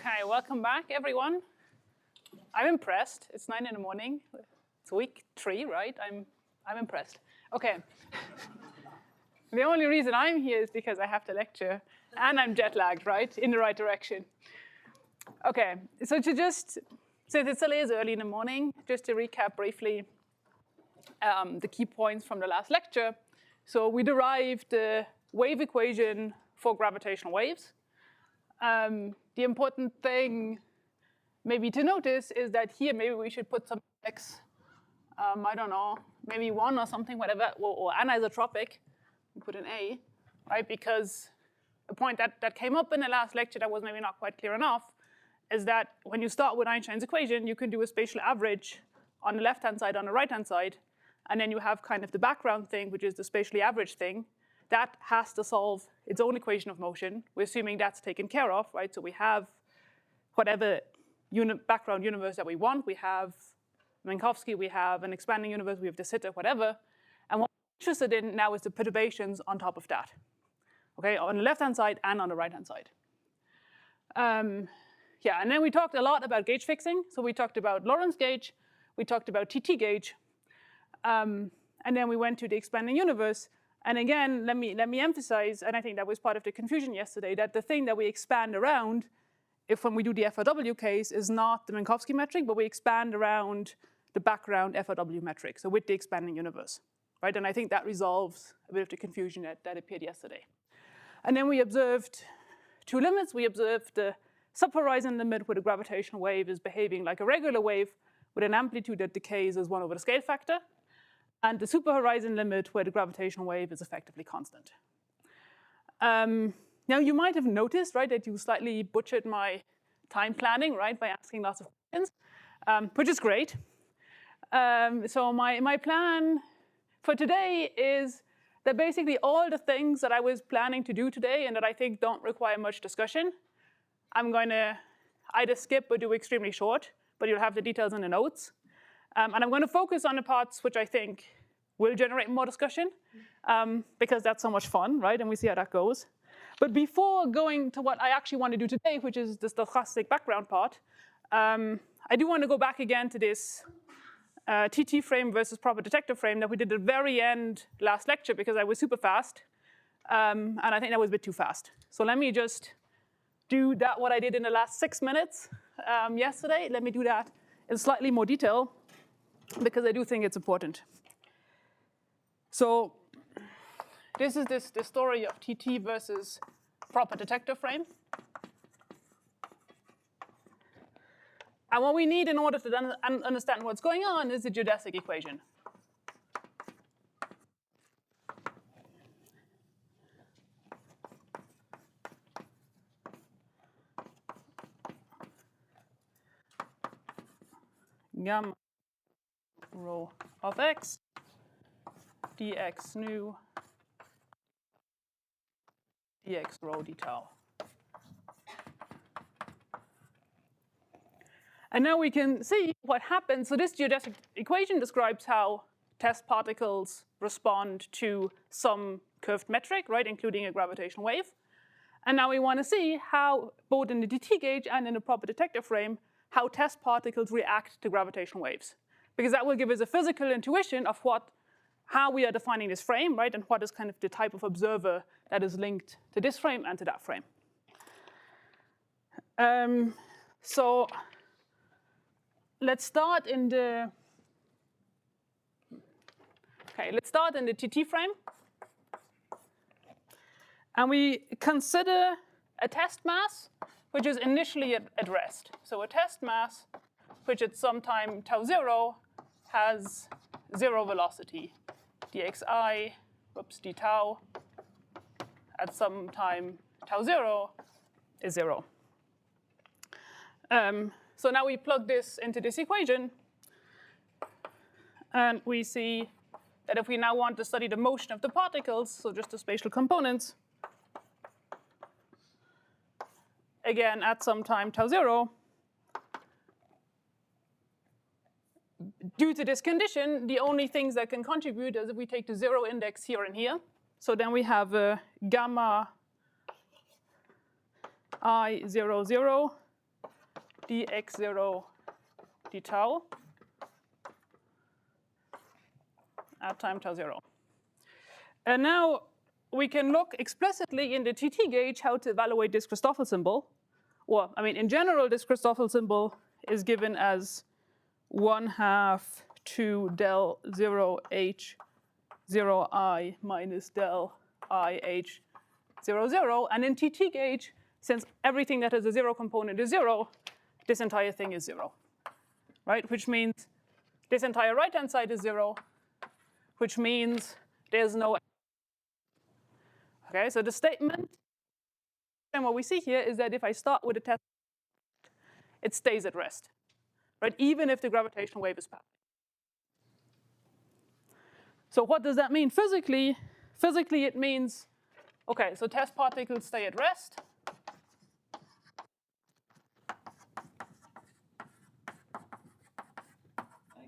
Okay, welcome back, everyone. I'm impressed. It's 9 in the morning. It's week 3, right? I'm impressed. Okay. The only reason I'm here is because I have to lecture, and I'm jet lagged, right? In the right direction. Okay, so since it still is early in the morning, just to recap briefly the key points from the last lecture. So we derived the wave equation for gravitational waves. The important thing maybe to notice is that here maybe we should put some x, I don't know, maybe 1 or something, whatever, or anisotropic, put an A, right? Because a point that came up in the last lecture that was maybe not quite clear enough is that when you start with Einstein's equation, you can do a spatial average on the left-hand side, on the right-hand side, and then you have kind of the background thing, which is the spatially averaged thing. That has to solve its own equation of motion. We're assuming that's taken care of, right? So we have whatever background universe that we want. We have Minkowski, we have an expanding universe, we have de Sitter, whatever. And what we're interested in now is the perturbations on top of that, okay, on the left-hand side and on the right-hand side. Yeah, and then we talked a lot about gauge fixing. So we talked about Lorentz gauge, we talked about TT gauge, and then we went to the expanding universe. And again, let me emphasize, and I think that was part of the confusion yesterday, that the thing that we expand around, if when we do the FRW case, is not the Minkowski metric, but we expand around the background FRW metric, so with the expanding universe, right? And I think that resolves a bit of the confusion that appeared yesterday. And then we observed 2 limits. We observed the subhorizon limit where the gravitational wave is behaving like a regular wave with an amplitude that decays as 1 over the scale factor, and the superhorizon limit where the gravitational wave is effectively constant. Now, you might have noticed, right, that you slightly butchered my time planning, right, by asking lots of questions, which is great. So my plan for today is that basically all the things that I was planning to do today and that I think don't require much discussion, I'm going to either skip or do extremely short, but you'll have the details in the notes. And I'm going to focus on the parts which I think will generate more discussion, because that's so much fun, right? And we see how that goes. But before going to what I actually want to do today, which is the stochastic background part, I do want to go back again to this TT frame versus proper detector frame that we did at the very end last lecture, because I was super fast. And I think that was a bit too fast. So let me just do that, what I did in the last 6 minutes yesterday. Let me do that in slightly more detail, because I do think it's important. So this is the story of TT versus proper detector frame. And what we need in order to understand what's going on is the geodesic equation. Gamma rho of x dx nu dx rho d tau. And now we can see what happens. So this geodesic equation describes how test particles respond to some curved metric, right, including a gravitational wave. And now we want to see how, both in the DT gauge and in the proper detector frame, how test particles react to gravitational waves. Because that will give us a physical intuition of how we are defining this frame, right, and what is kind of the type of observer that is linked to this frame and to that frame. So let's start in the TT frame. And we consider a test mass which is initially at rest. So a test mass which at some time tau 0 has 0 velocity. dxi, d tau, at some time tau 0 is 0. So now we plug this into this equation, and we see that if we now want to study the motion of the particles, so just the spatial components, again, at some time tau 0, due to this condition, the only things that can contribute is if we take the 0 index here and here. So then we have a gamma I 0, 0 dx0 d tau at time tau 0. And now we can look explicitly in the TT gauge how to evaluate this Christoffel symbol. Well, I mean, in general, this Christoffel symbol is given as 1/2 to del 0h 0I minus del IH 0, and in TT gauge, since everything that has a 0 component is 0, this entire thing is 0, right? Which means this entire right-hand side is 0, which means there's no. Okay, so the statement, and what we see here is that if I start with a test, it stays at rest, right? Even if the gravitational wave is passing. So what does that mean physically? Physically, it means, okay, so test particles stay at rest. I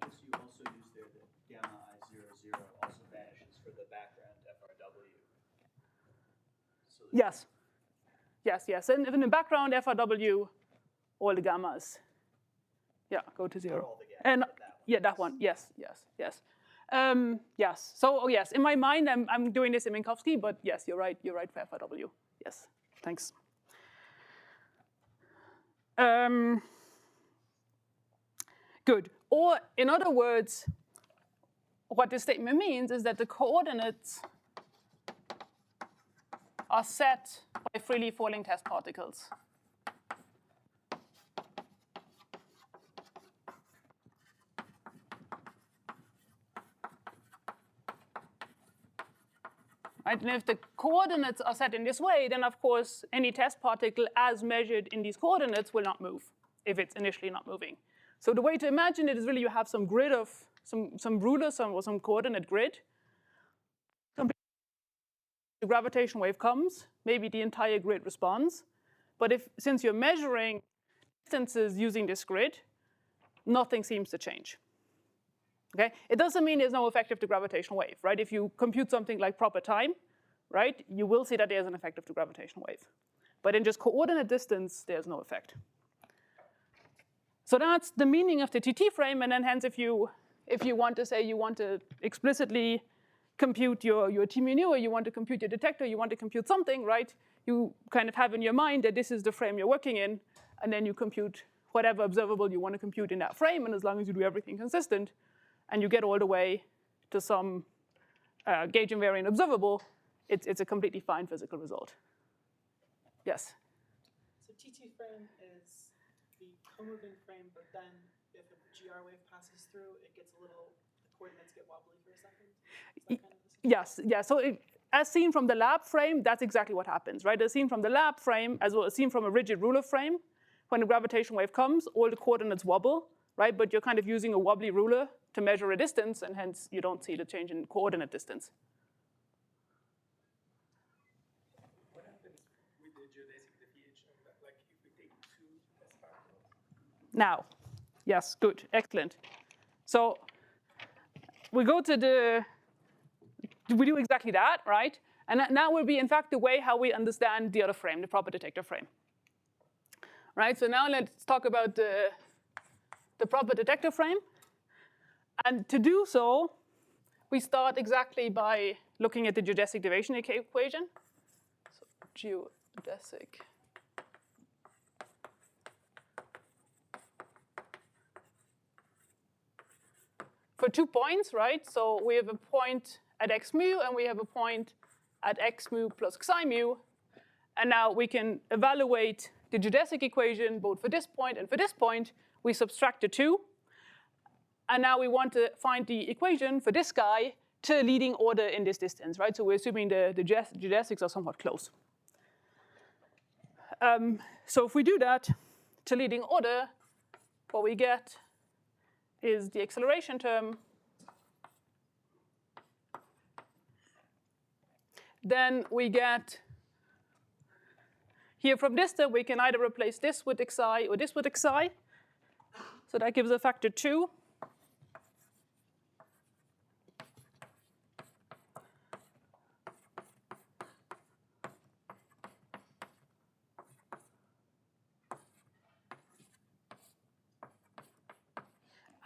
guess you also use there that gamma I00 also vanishes for the background FRW. So Yes. Yes, yes. And in the background FRW, all the gammas, yeah, go to 0. all the gammas, And that one. yeah, that one. Yes, yes, yes. Yes. So, oh yes, in my mind, I'm doing this in Minkowski, but yes, you're right. You're right for FRW. Yes. Thanks. Good. Or in other words, what this statement means is that the coordinates are set by freely falling test particles. Right? And if the coordinates are set in this way, then of course any test particle as measured in these coordinates will not move if it's initially not moving. So the way to imagine it is really you have some grid of some ruler, or some coordinate grid. The gravitational wave comes, maybe the entire grid responds. But since you're measuring distances using this grid, nothing seems to change. Okay? It doesn't mean there's no effect of the gravitational wave, right? If you compute something like proper time, right, you will see that there's an effect of the gravitational wave. But in just coordinate distance, there's no effect. So that's the meaning of the TT frame, and then hence if you want to say you want to explicitly compute your T mu nu, or you want to compute your detector, you want to compute something, right? You kind of have in your mind that this is the frame you're working in, and then you compute whatever observable you want to compute in that frame, and as long as you do everything consistent, and you get all the way to some gauge invariant observable, it's a completely fine physical result. Yes? So TT frame is the co-moving frame, but then if a GR wave passes through, it gets a little, the coordinates get wobbly for a second? Is that kind of the same? Yes, yeah. So as seen from the lab frame, that's exactly what happens, right? As seen from the lab frame, as well as seen from a rigid ruler frame, when a gravitational wave comes, all the coordinates wobble, right? But you're kind of using a wobbly ruler to measure a distance, and hence you don't see the change in coordinate distance. What happens with the geodesic deviation? Like if we take 2 test particles? Now, yes, good, excellent. So we go to we do exactly that, right? And that now will be, in fact, the way how we understand the other frame, the proper detector frame. Right, so now let's talk about the proper detector frame. And to do so, we start exactly by looking at the geodesic deviation equation. So geodesic. For 2 points, right? So we have a point at x mu, and we have a point at x mu plus xi mu. And now we can evaluate the geodesic equation both for this point and for this point. We subtract the 2. And now we want to find the equation for this guy to leading order in this distance, right? So we're assuming the geodesics are somewhat close. So if we do that to leading order, what we get is the acceleration term. Then we get, here from this term, we can either replace this with xi or this with xi. So that gives a factor 2.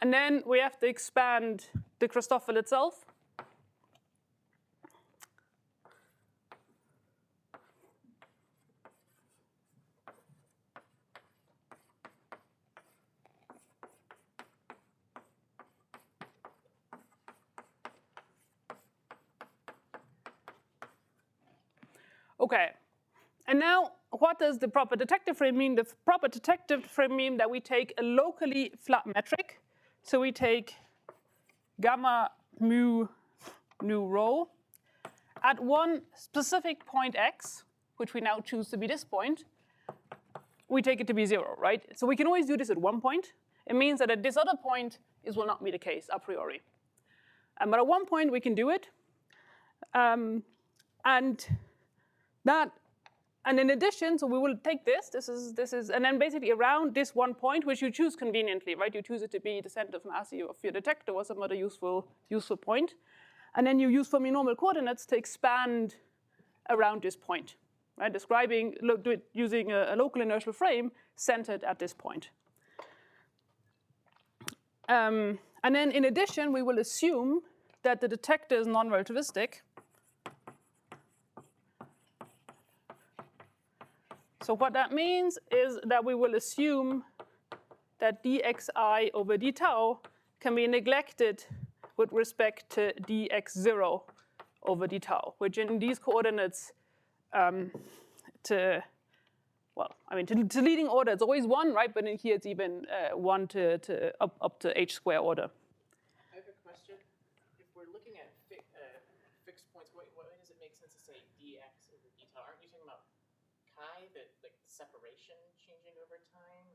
And then we have to expand the Christoffel itself. Okay, and now what does the proper detector frame mean? The proper detector frame mean that we take a locally flat metric. So we take gamma mu nu rho at one specific point x, which we now choose to be this point. We take it to be 0, right? So we can always do this at one point. It means that at this other point, this will not be the case a priori. But at one point, we can do it. And in addition, so we will take this is, and then basically around this one point, which you choose conveniently, right? You choose it to be the center of mass of your detector or some other useful point. And then you use fermi-normal coordinates to expand around this point, right? Do it using a local inertial frame centered at this point. And then in addition, we will assume that the detector is non-relativistic. So what that means is that we will assume that dxi over d tau can be neglected with respect to dx0 over d tau, which in these coordinates to leading order, it's always 1, right? But in here, it's even 1 up to h square order. I have a question. If we're looking at fixed points, why does it make sense to say dx over d tau? Aren't you talking about chi, like separation changing over time?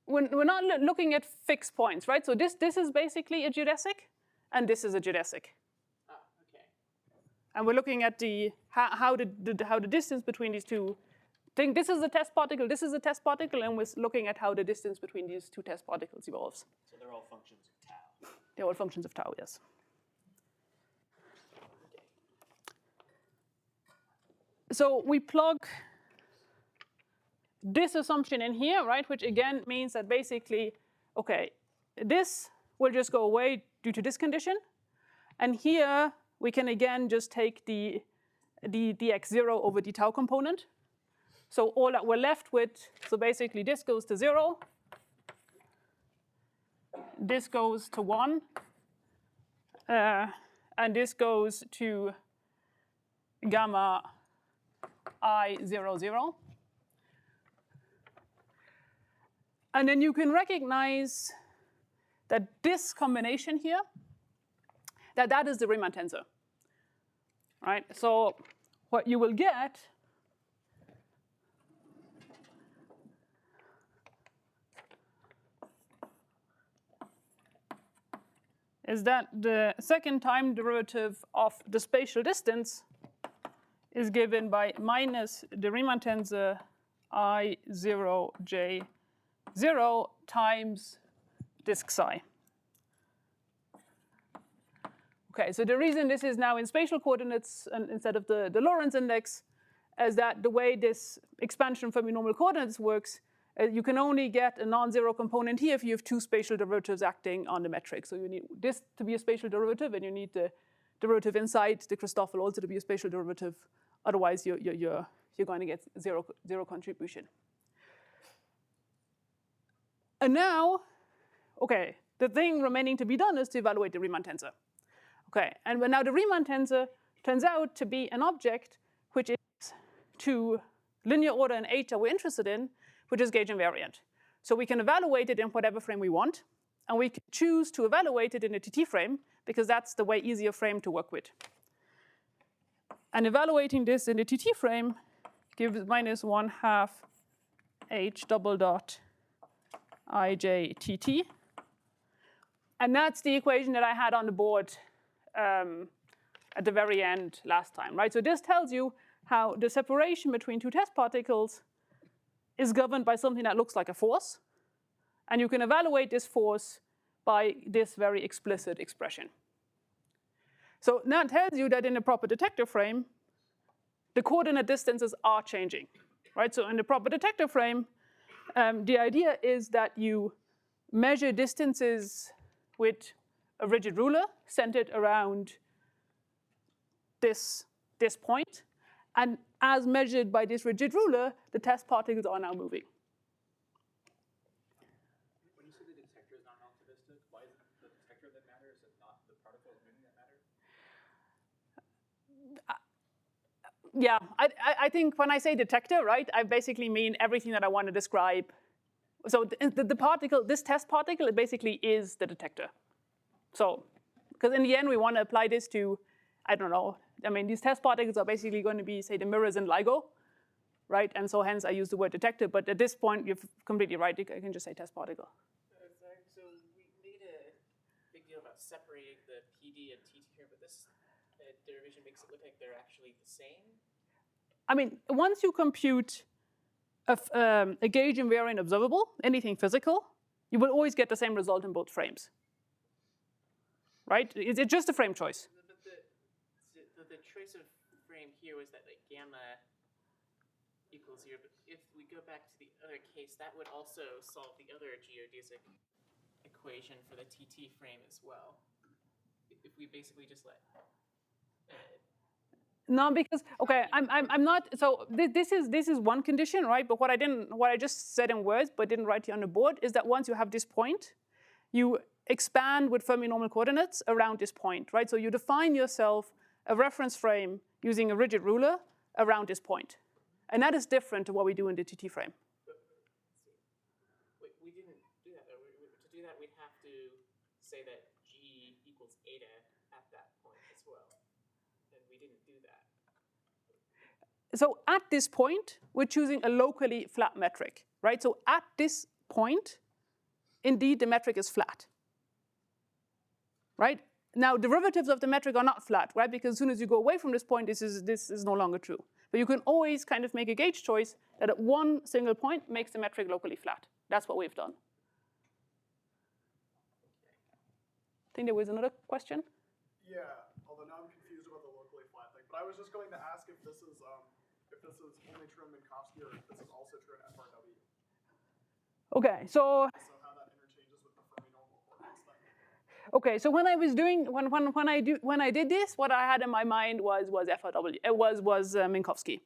We're not looking at fixed points, right? So this is basically a geodesic, and this is a geodesic. Ah, okay. And we're looking at how the distance between these two. This is the test particle, this is the test particle, and we're looking at how the distance between these two test particles evolves. So they're all functions of tau. They're all functions of tau, yes. So we plug this assumption in here, right, which again means that basically, okay, this will just go away due to this condition. And here we can again just take the dx0 over d tau component. So all that we're left with, so basically this goes to 0. This goes to 1. And this goes to gamma I00, 0. And then you can recognize that this combination here, that is the Riemann tensor, right? So what you will get is that the second time derivative of the spatial distance is given by minus the Riemann tensor I0J0 times disk psi. Okay, so the reason this is now in spatial coordinates and instead of the Lorentz index is that the way this expansion from normal coordinates works, you can only get a non-zero component here if you have two spatial derivatives acting on the metric. So you need this to be a spatial derivative, and you need the derivative inside the Christoffel also to be a spatial derivative. Otherwise, you're going to get zero contribution. And now, okay, the thing remaining to be done is to evaluate the Riemann tensor. Okay, and now the Riemann tensor turns out to be an object which is to linear order and h that we're interested in, which is gauge invariant. So we can evaluate it in whatever frame we want, and we can choose to evaluate it in a TT frame because that's the way easier frame to work with. And evaluating this in the TT frame gives minus 1/2 h double dot ij tt. And that's the equation that I had on the board at the very end last time, right? So this tells you how the separation between two test particles is governed by something that looks like a force. And you can evaluate this force by this very explicit expression. So that tells you that in the proper detector frame, the coordinate distances are changing, right? So in the proper detector frame, the idea is that you measure distances with a rigid ruler centered around this point. And as measured by this rigid ruler, the test particles are now moving. When you say the detector is non-relativistic, why is it the detector that matters and not the particles moving that matter? Yeah, I think when I say detector, right, I basically mean everything that I want to describe. So the particle, this test particle, it basically is the detector. So, because in the end, we want to apply this to, I don't know, I mean, these test particles are basically going to be, say, the mirrors in LIGO, right? And so hence I use the word detector. But at this point, you're completely right. I can just say test particle. So we made a big deal about separating the PD and TT here, but this derivation makes it look like they're actually the same. I mean, once you compute a gauge invariant observable, anything physical, you will always get the same result in both frames. Right? It's just a frame choice. But the choice of frame here was that like gamma equals 0. But if we go back to the other case, that would also solve the other geodesic equation for the TT frame as well. If we basically just let no, because okay, I'm not. So this is one condition, right? But what I just said in words, but didn't write here on the board, is that once you have this point, you expand with Fermi normal coordinates around this point, right? So you define yourself a reference frame using a rigid ruler around this point, and that is different to what we do in the TT frame. We didn't do that. To do that, we'd have to say that G equals eta at that point as well. And we didn't do that. So at this point, we're choosing a locally flat metric, right? So at this point, indeed, the metric is flat, right? Now, derivatives of the metric are not flat, right? Because as soon as you go away from this point, this is no longer true. But you can always kind of make a gauge choice that at one single point makes the metric locally flat. That's what we've done. I think there was another question. Yeah, although now I'm confused about the locally flat thing. But I was just going to ask if this is only true in Minkowski or if this is also true in FRW. Okay, so how that interchanges with the Fermi normal coordinates then. okay, so when I was doing when I did this, what I had in my mind was FRW. It was Minkowski.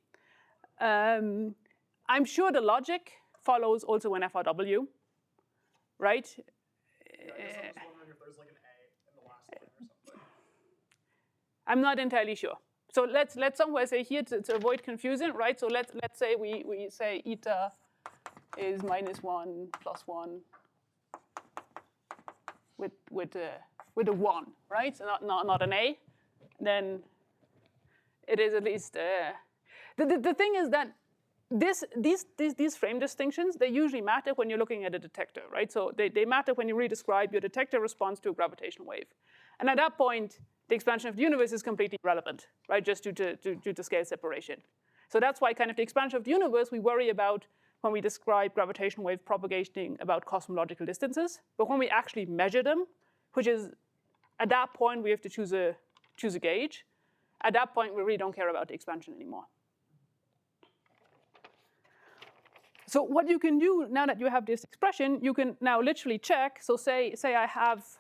I'm sure the logic follows also in FRW, right? Yeah, I guess I'm just wondering if there's like an A in the last line or something. I'm not entirely sure. So let's somewhere say here to avoid confusion, right? So let's say we say eta is -1 + 1 with a 1, right? So not an A. Then it is at least the thing is that these frame distinctions, they usually matter when you're looking at a detector, right? So they matter when you really describe your detector response to a gravitational wave. And at that point, the expansion of the universe is completely irrelevant, right? Just due to scale separation. So that's why kind of the expansion of the universe we worry about when we describe gravitational wave propagating about cosmological distances. But when we actually measure them, which is at that point we have to choose a gauge. At that point, we really don't care about the expansion anymore. So what you can do now that you have this expression, you can now literally check. So say I have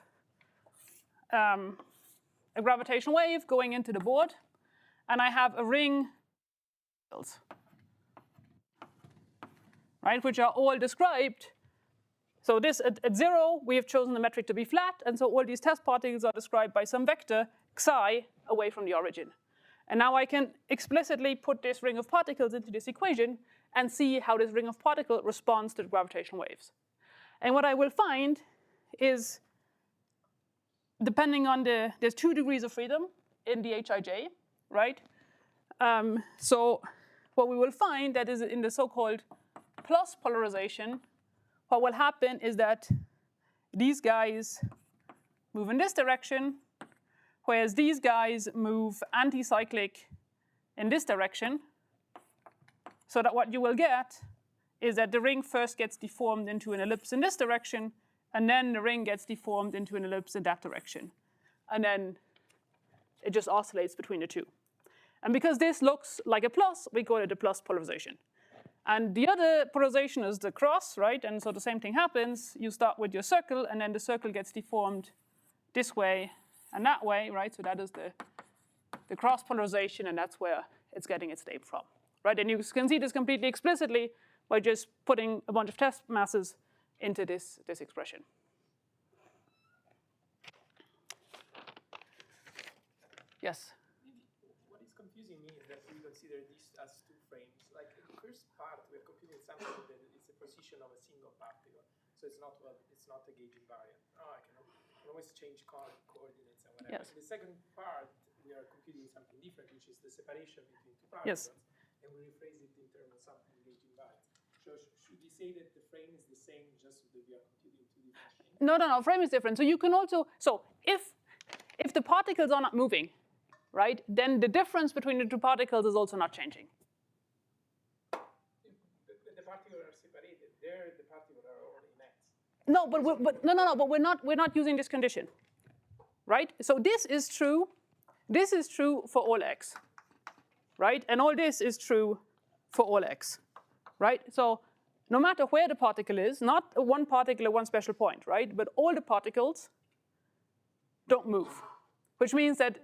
a gravitational wave going into the board, and I have a ring, right, which are all described. So this at 0, we have chosen the metric to be flat, and so all these test particles are described by some vector xi away from the origin. And now I can explicitly put this ring of particles into this equation and see how this ring of particles responds to the gravitational waves. And what I will find is, depending on there's 2 degrees of freedom in the Hij, right? So what we will find that is in the so-called plus polarization, what will happen is that these guys move in this direction, whereas these guys move anticyclic in this direction, so that what you will get is that the ring first gets deformed into an ellipse in this direction, and then the ring gets deformed into an ellipse in that direction. And then it just oscillates between the two. And because this looks like a plus, we call it a plus polarization. And the other polarization is the cross, right? And so the same thing happens. You start with your circle, and then the circle gets deformed this way and that way, right? So that is the cross polarization, and that's where it's getting its name from, right? And you can see this completely explicitly by just putting a bunch of test masses into this expression. Yes? What is confusing me is that we consider this as two frames. Like in the first part, we're computing something that is the position of a single particle. So it's not a gauge invariant. Oh, I can always change coordinates and whatever. Yes. In the second part, we are computing something different, which is the separation between two particles. Yes. And we rephrase it in terms of something gauge invariant. So should we say that the frame is the same just so that we are computing two different things? No, frame is different. So you can also, so if the particles are not moving, right, then the difference between the two particles is also not changing. The particles are separated. There, the particles are all in X. No, but we're not using this condition, right? So this is true. This is true for all X, right? And all this is true for all X, right? So no matter where the particle is, not one particle at one special point, right? But all the particles don't move, which means that,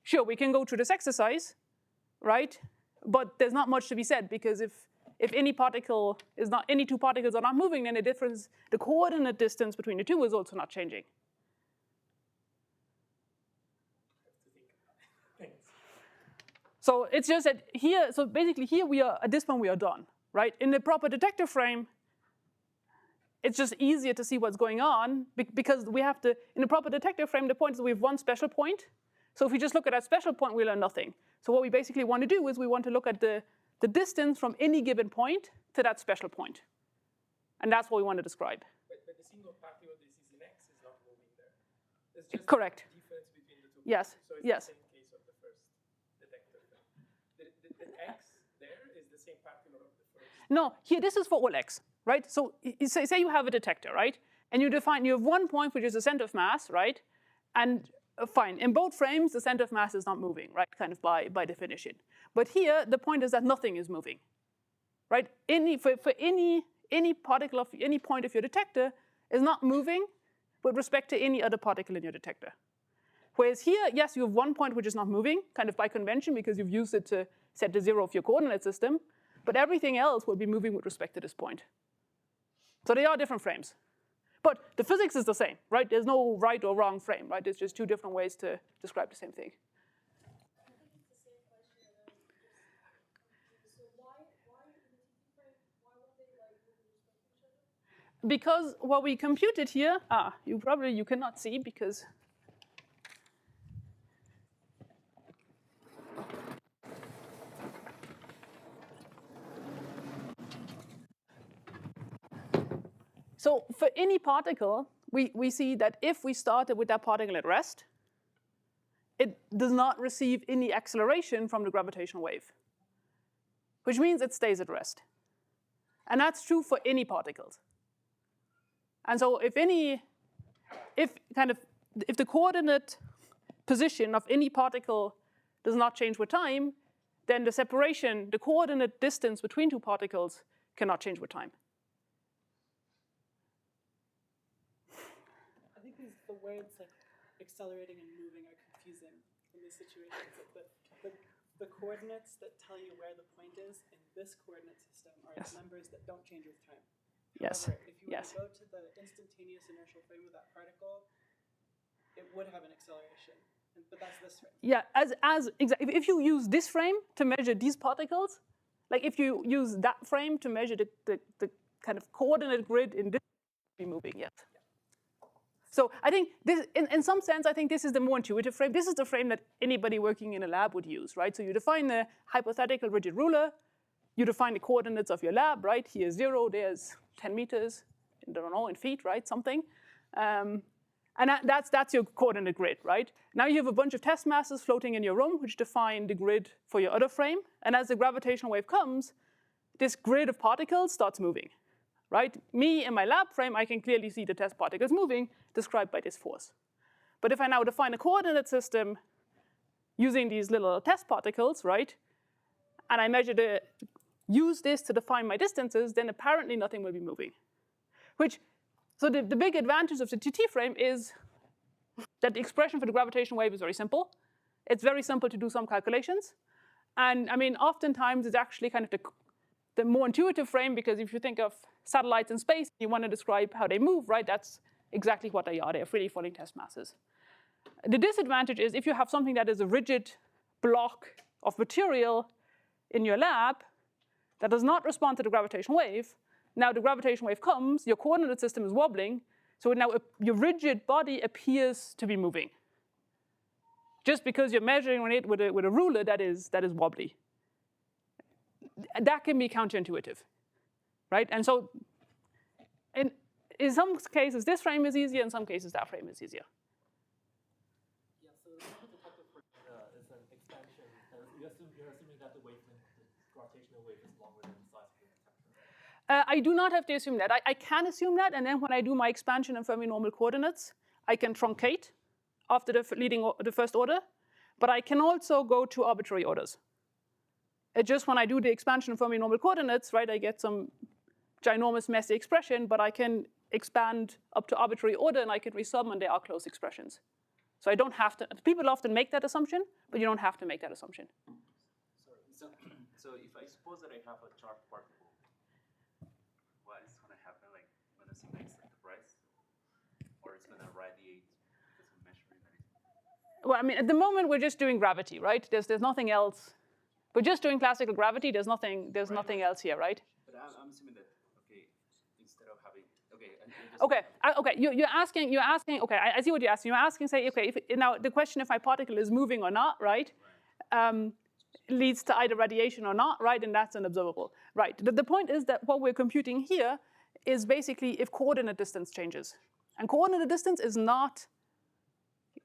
sure, we can go through this exercise, right? But there's not much to be said, because if any two particles are not moving, then the coordinate distance between the two is also not changing. So it's just that here, so basically here we are, at this point we are done, right? In the proper detector frame, it's just easier to see what's going on because we have to, in the proper detector frame, the point is we have one special point. So if we just look at that special point, we learn nothing. So what we basically want to do is we want to look at the distance from any given point to that special point. And that's what we want to describe. But the single particle that is in X is not moving there. It's just Correct. the difference between the two. Yes. So it's Yes. the same case of the first detector. The X there is the same particle of the first. No, here, this is for all X, right? So say you have a detector, right? And you have one point, which is the center of mass, right? And fine, in both frames, the center of mass is not moving, right? Kind of by definition. But here, the point is that nothing is moving, right? For any particle of any point of your detector is not moving with respect to any other particle in your detector. Whereas here, yes, you have one point which is not moving, kind of by convention, because you've used it to set the zero of your coordinate system. But everything else will be moving with respect to this point. So they are different frames. But the physics is the same, right? There's no right or wrong frame, right? There's just two different ways to describe the same thing. I think it's the same question that I was just confused. So why in the TT frame, why won't they like move with respect to each other? Because what we computed here, you cannot see because so for any particle, we see that if we started with that particle at rest, it does not receive any acceleration from the gravitational wave, which means it stays at rest. And that's true for any particles. And so if the coordinate position of any particle does not change with time, then the separation, the coordinate distance between two particles cannot change with time. I think the words like accelerating and moving are confusing in these situations. The coordinates that tell you where the point is in this coordinate system are Yes. numbers that don't change with time. Yes. However, if you were Yes. to go to the instantaneous inertial frame of that particle, it would have an acceleration. But that's this frame. Yeah, if you use this frame to measure these particles, like if you use that frame to measure the kind of coordinate grid in this, be moving, yes. So I think this, in some sense, I think this is the more intuitive frame. This is the frame that anybody working in a lab would use, right? So you define the hypothetical rigid ruler, you define the coordinates of your lab, right? Here's 0, there's 10 meters, I don't know, in feet, right? Something. And that's your coordinate grid, right? Now you have a bunch of test masses floating in your room, which define the grid for your other frame. And as the gravitational wave comes, this grid of particles starts moving, right? Me in my lab frame, I can clearly see the test particles moving, described by this force. But if I now define a coordinate system using these little test particles, right? And I measure use this to define my distances, then apparently nothing will be moving. So the big advantage of the TT frame is that the expression for the gravitational wave is very simple. It's very simple to do some calculations. And I mean, oftentimes it's actually kind of the more intuitive frame, because if you think of satellites in space, you want to describe how they move, right? That's exactly what they are. They are freely falling test masses. The disadvantage is if you have something that is a rigid block of material in your lab that does not respond to the gravitational wave, now the gravitational wave comes, your coordinate system is wobbling, so now your rigid body appears to be moving, just because you're measuring it with a ruler that is wobbly. That can be counterintuitive, right? And so in some cases, this frame is easier. In some cases, that frame is easier. Yeah, so the type of frame is an expansion. You're assuming that the wavelength, the gravitational wave, is longer than the size of the detector. I do not have to assume that. I can assume that, and then when I do my expansion in Fermi normal coordinates, I can truncate after the first order, but I can also go to arbitrary orders. It's just when I do the expansion in Fermi normal coordinates, right, I get some ginormous messy expression, but I can expand up to arbitrary order and I can resum and they are closed expressions. So I don't have to, people often make that assumption, but you don't have to make that assumption. Sorry, so if I suppose that I have a charged particle, what is going to happen? Like, when the signal is at the price, or it's going to radiate because I'm measuring that? Well, I mean, at the moment we're just doing gravity, right? There's nothing else. We're just doing classical gravity. There's nothing else here, right? But I'm assuming that, okay, instead of having, You're asking. Okay, I see what you're asking. You're asking, say, okay, now the question if my particle is moving or not, right? Leads to either radiation or not, right? And that's an observable, right? The point is that what we're computing here is basically if coordinate distance changes, and coordinate distance is not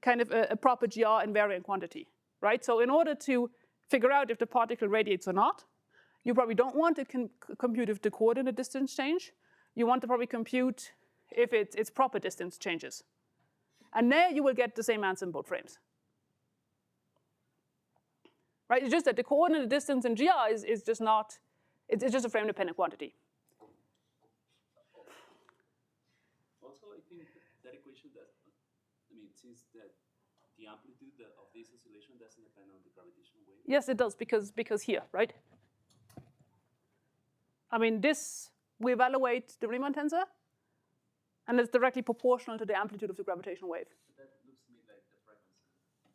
kind of a proper GR invariant quantity, right? So in order to figure out if the particle radiates or not, you probably don't want to compute if the coordinate distance change. You want to probably compute if its proper distance changes. And there you will get the same answer in both frames. Right? It's just that the coordinate distance in GR is just not, it's just a frame-dependent quantity. also, I think that equation does, I mean, since that the amplitude of this oscillation doesn't depend on the gravitational wave. Yes, it does, because here, right? I mean, we evaluate the Riemann tensor, and it's directly proportional to the amplitude of the gravitational wave. But that looks to me like the frequency,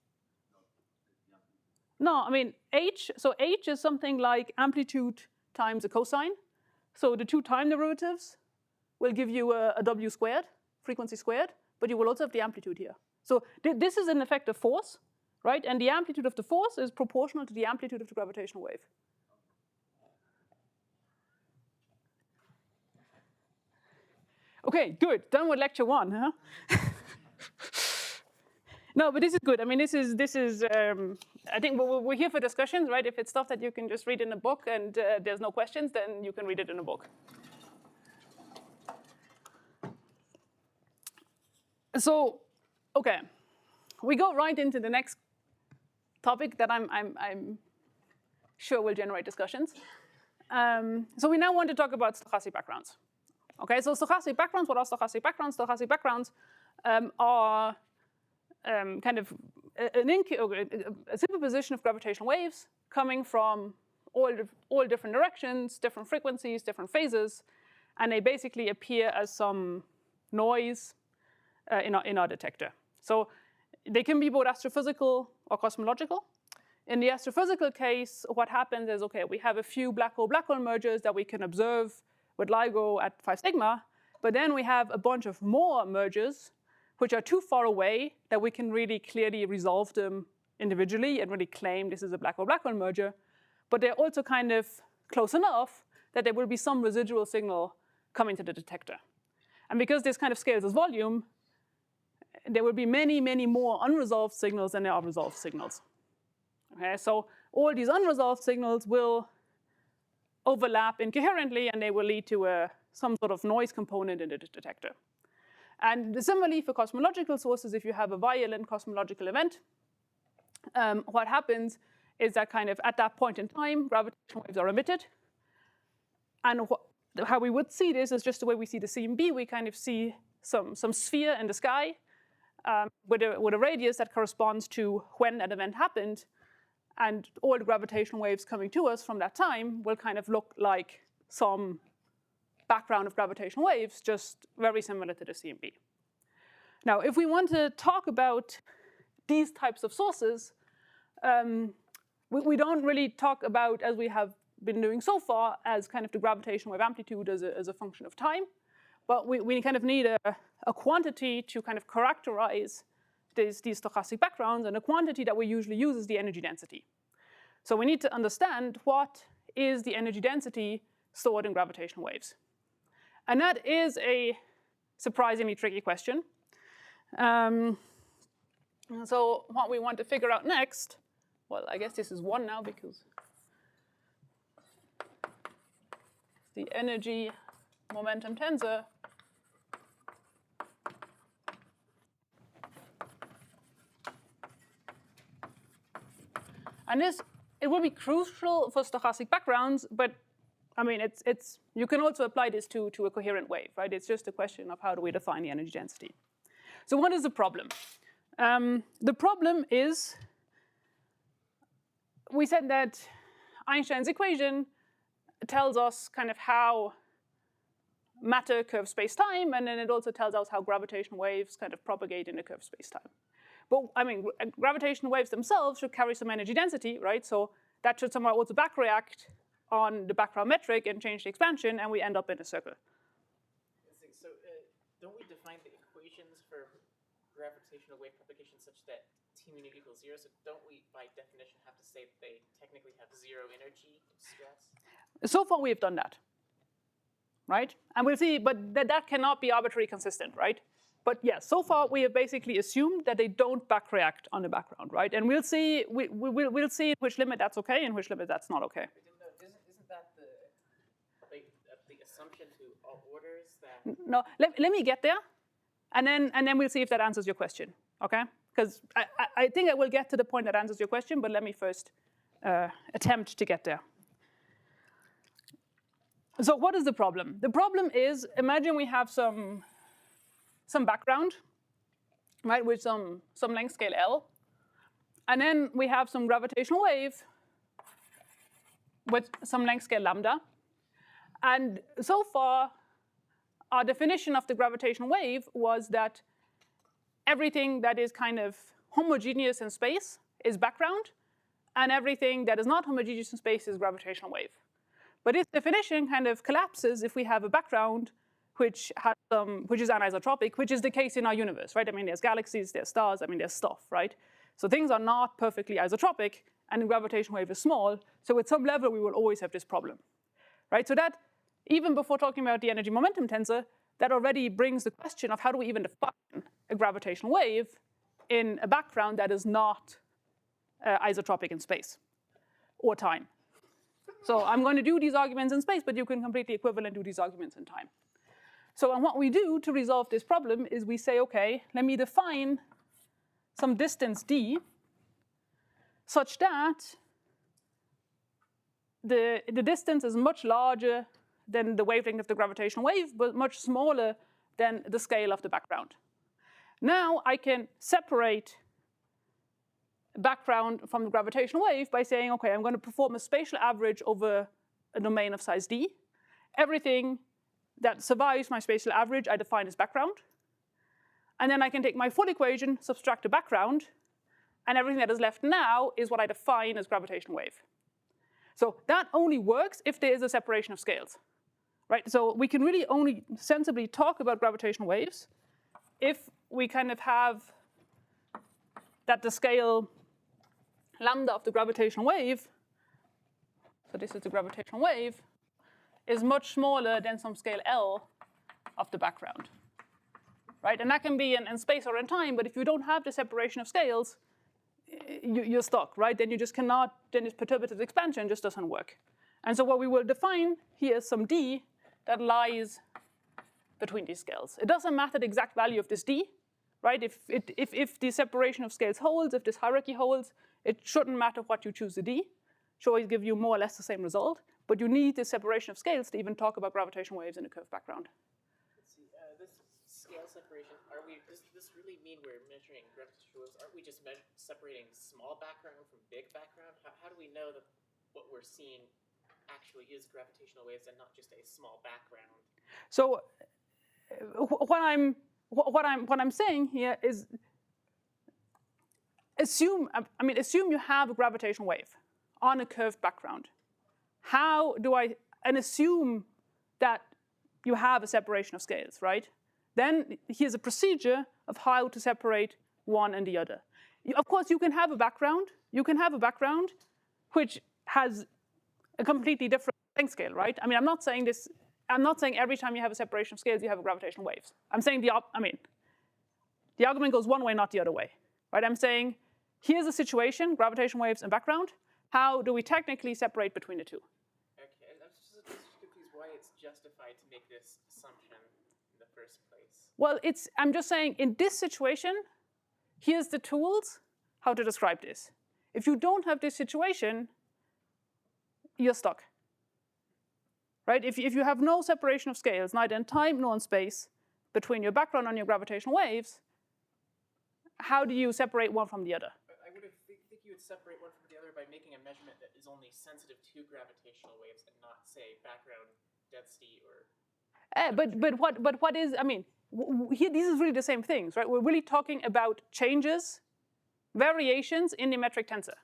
not the amplitude. No, I mean, H is something like amplitude times a cosine. So the two time derivatives will give you a W squared, frequency squared, but you will also have the amplitude here. So this is an effect of force, right? And the amplitude of the force is proportional to the amplitude of the gravitational wave. Okay, good. Done with lecture one, huh? No, but this is good. I mean, this is. I think we're here for discussions, right? If it's stuff that you can just read in a book and there's no questions, then you can read it in a book. So, okay, we go right into the next topic that I'm sure will generate discussions. So we now want to talk about stochastic backgrounds. Okay, so stochastic backgrounds. What are stochastic backgrounds? Stochastic backgrounds are kind of a superposition of gravitational waves coming from all different directions, different frequencies, different phases, and they basically appear as some noise in our detector. So they can be both astrophysical or cosmological. In the astrophysical case, what happens is, okay, we have a few black hole mergers that we can observe with LIGO at 5 sigma, but then we have a bunch of more mergers which are too far away that we can really clearly resolve them individually and really claim this is a black hole merger. But they're also kind of close enough that there will be some residual signal coming to the detector. And because this kind of scales as volume, there will be many, many more unresolved signals than there are resolved signals. Okay, so all these unresolved signals will overlap incoherently, and they will lead to some sort of noise component in the detector. And similarly for cosmological sources, if you have a violent cosmological event, what happens is that kind of at that point in time, gravitational waves are emitted, And how we would see this is just the way we see the CMB. We kind of see some sphere in the sky with a radius that corresponds to when that event happened. And all the gravitational waves coming to us from that time will kind of look like some background of gravitational waves, just very similar to the CMB. Now, if we want to talk about these types of sources, we don't really talk about, as we have been doing so far, as kind of the gravitational wave amplitude as a function of time. But we kind of need a quantity to kind of characterize these stochastic backgrounds, and a quantity that we usually use is the energy density. So we need to understand what is the energy density stored in gravitational waves. And that is a surprisingly tricky question. So what we want to figure out next, well, I guess this is 1 now because the energy momentum tensor and it will be crucial for stochastic backgrounds, but I mean, you can also apply this to a coherent wave, right? It's just a question of how do we define the energy density. So what is the problem? The problem is, we said that Einstein's equation tells us kind of how matter curves space-time, and then it also tells us how gravitational waves kind of propagate in a curved space-time. But I mean, gravitational waves themselves should carry some energy density, right? So that should somehow also back react on the background metric and change the expansion, and we end up in a circle. So don't we define the equations for gravitational wave propagation such that T mu equals 0? So don't we, by definition, have to say that they technically have 0 energy stress? So far, we have done that, right? And we'll see, but that cannot be arbitrarily consistent, right? But yes, so far we have basically assumed that they don't back react on the background, right? And we'll see. We'll see in which limit that's okay, and which limit that's not okay. Isn't that the assumption to all orders that? No, let me get there, and then we'll see if that answers your question, okay? Because I think I will get to the point that answers your question, but let me first attempt to get there. So what is the problem? The problem is, imagine we have some background, right, with some length scale L, and then we have some gravitational wave with some length scale lambda. And so far, our definition of the gravitational wave was that everything that is kind of homogeneous in space is background, and everything that is not homogeneous in space is gravitational wave. But this definition kind of collapses if we have a background which is anisotropic, which is the case in our universe, right? I mean, there's galaxies, there's stars, I mean, there's stuff, right? So things are not perfectly isotropic, and the gravitational wave is small. So at some level, we will always have this problem, right? So that, even before talking about the energy momentum tensor, that already brings the question of how do we even define a gravitational wave in a background that is not isotropic in space or time. So I'm going to do these arguments in space, but you can completely equivalent do these arguments in time. So and what we do to resolve this problem is we say, OK, let me define some distance d such that the distance is much larger than the wavelength of the gravitational wave, but much smaller than the scale of the background. Now I can separate background from the gravitational wave by saying, OK, I'm going to perform a spatial average over a domain of size d. Everything that survives my spatial average I define as background. And then I can take my full equation, subtract the background, and everything that is left now is what I define as gravitational wave. So that only works if there is a separation of scales, right? So we can really only sensibly talk about gravitational waves if we kind of have that the scale lambda of the gravitational wave, so this is the gravitational wave, is much smaller than some scale L of the background, right? And that can be in space or in time, but if you don't have the separation of scales, you're stuck, right? Then you just cannot, then this perturbative expansion just doesn't work. And so what we will define here is some d that lies between these scales. It doesn't matter the exact value of this d, right? If the separation of scales holds, if this hierarchy holds, it shouldn't matter what you choose the d. It should always give you more or less the same result. but you need this separation of scales to even talk about gravitational waves in a curved background. Let's see, this scale separation, does this really mean we're measuring gravitational waves? Aren't we just separating small background from big background? How do we know that what we're seeing actually is gravitational waves and not just a small background? So what I'm saying here is assume you have a gravitational wave on a curved background. And assume that you have a separation of scales, right? Then here's a procedure of how to separate one and the other. Of course, you can have a background. You can have a background which has a completely different length scale, right? I mean, I'm not saying this. I'm not saying every time you have a separation of scales, you have a gravitational waves. I'm saying the argument goes one way, not the other way, right? I'm saying here's a situation, gravitational waves and background. How do we technically separate between the two? Okay, I'm just confused why it's justified to make this assumption in the first place. Well, I'm just saying in this situation, here's the tools how to describe this. If you don't have this situation, you're stuck. Right? If you have no separation of scales, neither in time nor in space, between your background and your gravitational waves, how do you separate one from the other? I would think you would separate one from the other by making a measurement that is only sensitive to gravitational waves and not, say, background density or... But what is, here these is really the same things, right? We're really talking about changes, variations in the metric tensor.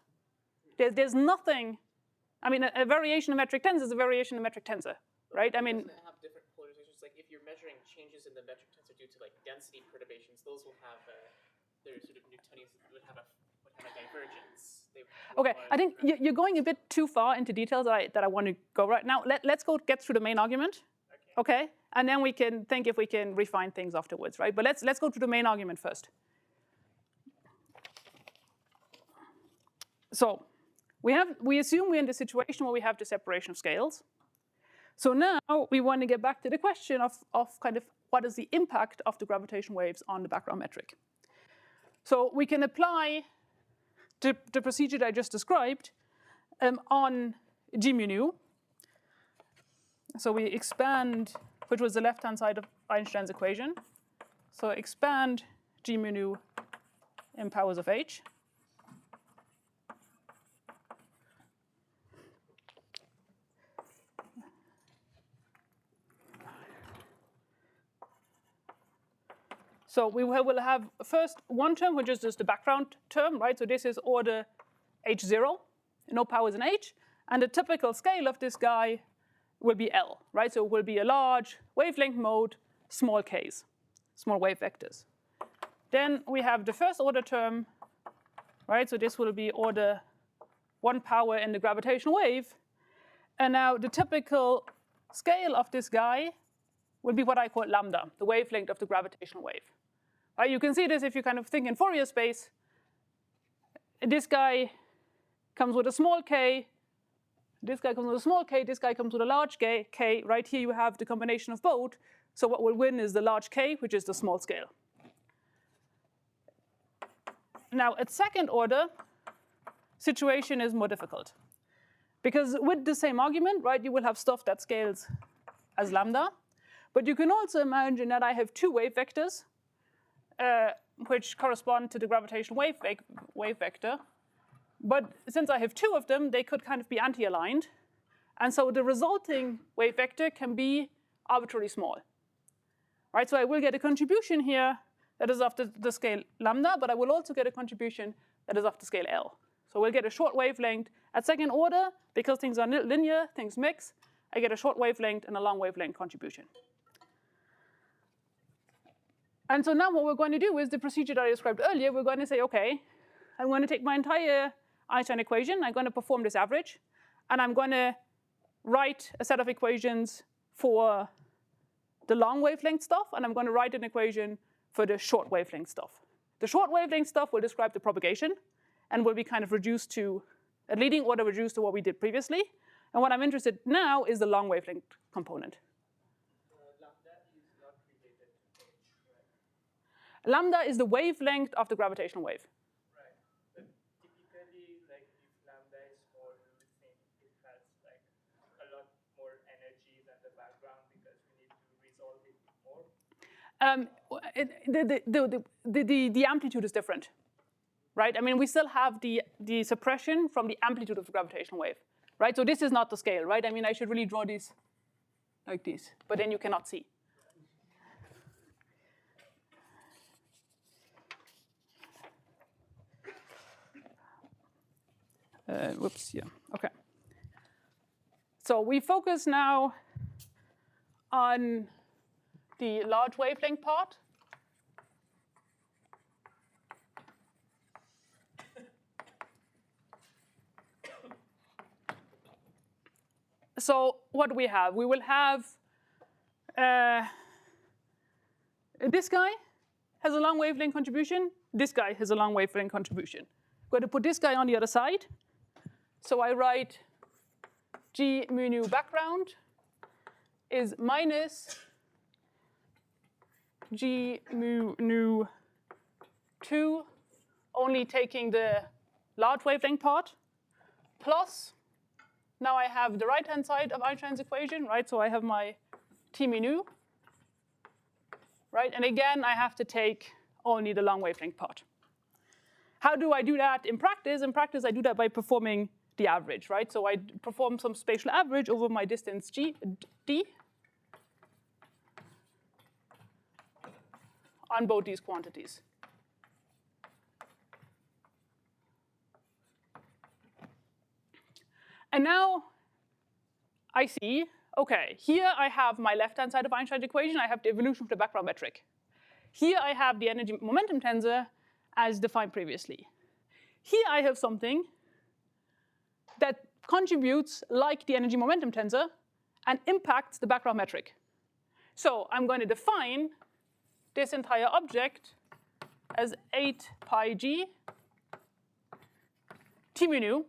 There's nothing, a variation in metric tensor is a variation in metric tensor, right? Doesn't it have different polarizations? Like if you're measuring changes in the metric tensor due to like density perturbations, those will have their sort of Newtonians would have a divergence. Okay, I think you're going a bit too far into details that I want to go right now. Let's get through the main argument, okay? And then we can think if we can refine things afterwards, right? But let's go through the main argument first. So we assume we're in the situation where we have the separation of scales. So now we want to get back to the question of kind of what is the impact of the gravitational waves on the background metric. So we can apply the procedure that I just described on G mu nu. So we expand, which was the left-hand side of Einstein's equation. So expand G mu nu in powers of h. So we will have first one term, which is just the background term, right? So this is order h0, no powers in h. And the typical scale of this guy will be L, right? So it will be a large wavelength mode, small k's, small wave vectors. Then we have the first order term, right? So this will be order 1 power in the gravitational wave. And now the typical scale of this guy will be what I call lambda, the wavelength of the gravitational wave. Right? You can see this if you kind of think in Fourier space. This guy comes with a small k. This guy comes with a small k. This guy comes with a large k. Right here you have the combination of both. So what will win is the large k, which is the small scale. Now at second order, situation is more difficult. Because with the same argument, right, you will have stuff that scales as lambda. But you can also imagine that I have two wave vectors, which correspond to the gravitational wave vector. But since I have two of them, they could kind of be anti-aligned. And so the resulting wave vector can be arbitrarily small. Right, so I will get a contribution here that is of the scale lambda, but I will also get a contribution that is of the scale L. So we'll get a short wavelength at second order. Because things are linear, things mix, I get a short wavelength and a long wavelength contribution. And so now what we're going to do is the procedure that I described earlier. We're going to say, OK, I'm going to take my entire Einstein equation. I'm going to perform this average. And I'm going to write a set of equations for the long wavelength stuff. And I'm going to write an equation for the short wavelength stuff. The short wavelength stuff will describe the propagation and will be kind of reduced to a leading order reduced to what we did previously. And what I'm interested in now is the long wavelength component. Lambda is not related to h, right? Lambda is the wavelength of the gravitational wave. Right. But typically, like if lambda is small, we would think it has like a lot The amplitude is different, right? I mean, we still have the suppression from the amplitude of the gravitational wave, right? So this is not the scale, right? I mean, I should really draw these like this, but then you cannot see. Whoops, yeah, okay. So we focus now on the large wavelength part. So what do we have? We will have this guy has a long wavelength contribution. This guy has a long wavelength contribution. I'm going to put this guy on the other side. So I write G mu nu background is minus G mu nu 2, only taking the large wavelength part, plus, now I have the right-hand side of Einstein's equation, right? So I have my T mu nu, right? And again, I have to take only the long wavelength part. How do I do that in practice? In practice, I do that by performing the average, right? So I perform some spatial average over my distance d on both these quantities. And now I see, okay, here I have my left-hand side of Einstein's equation. I have the evolution of the background metric. Here I have the energy momentum tensor as defined previously. Here I have something that contributes like the energy momentum tensor and impacts the background metric. So I'm going to define this entire object as 8 pi g T mu nu,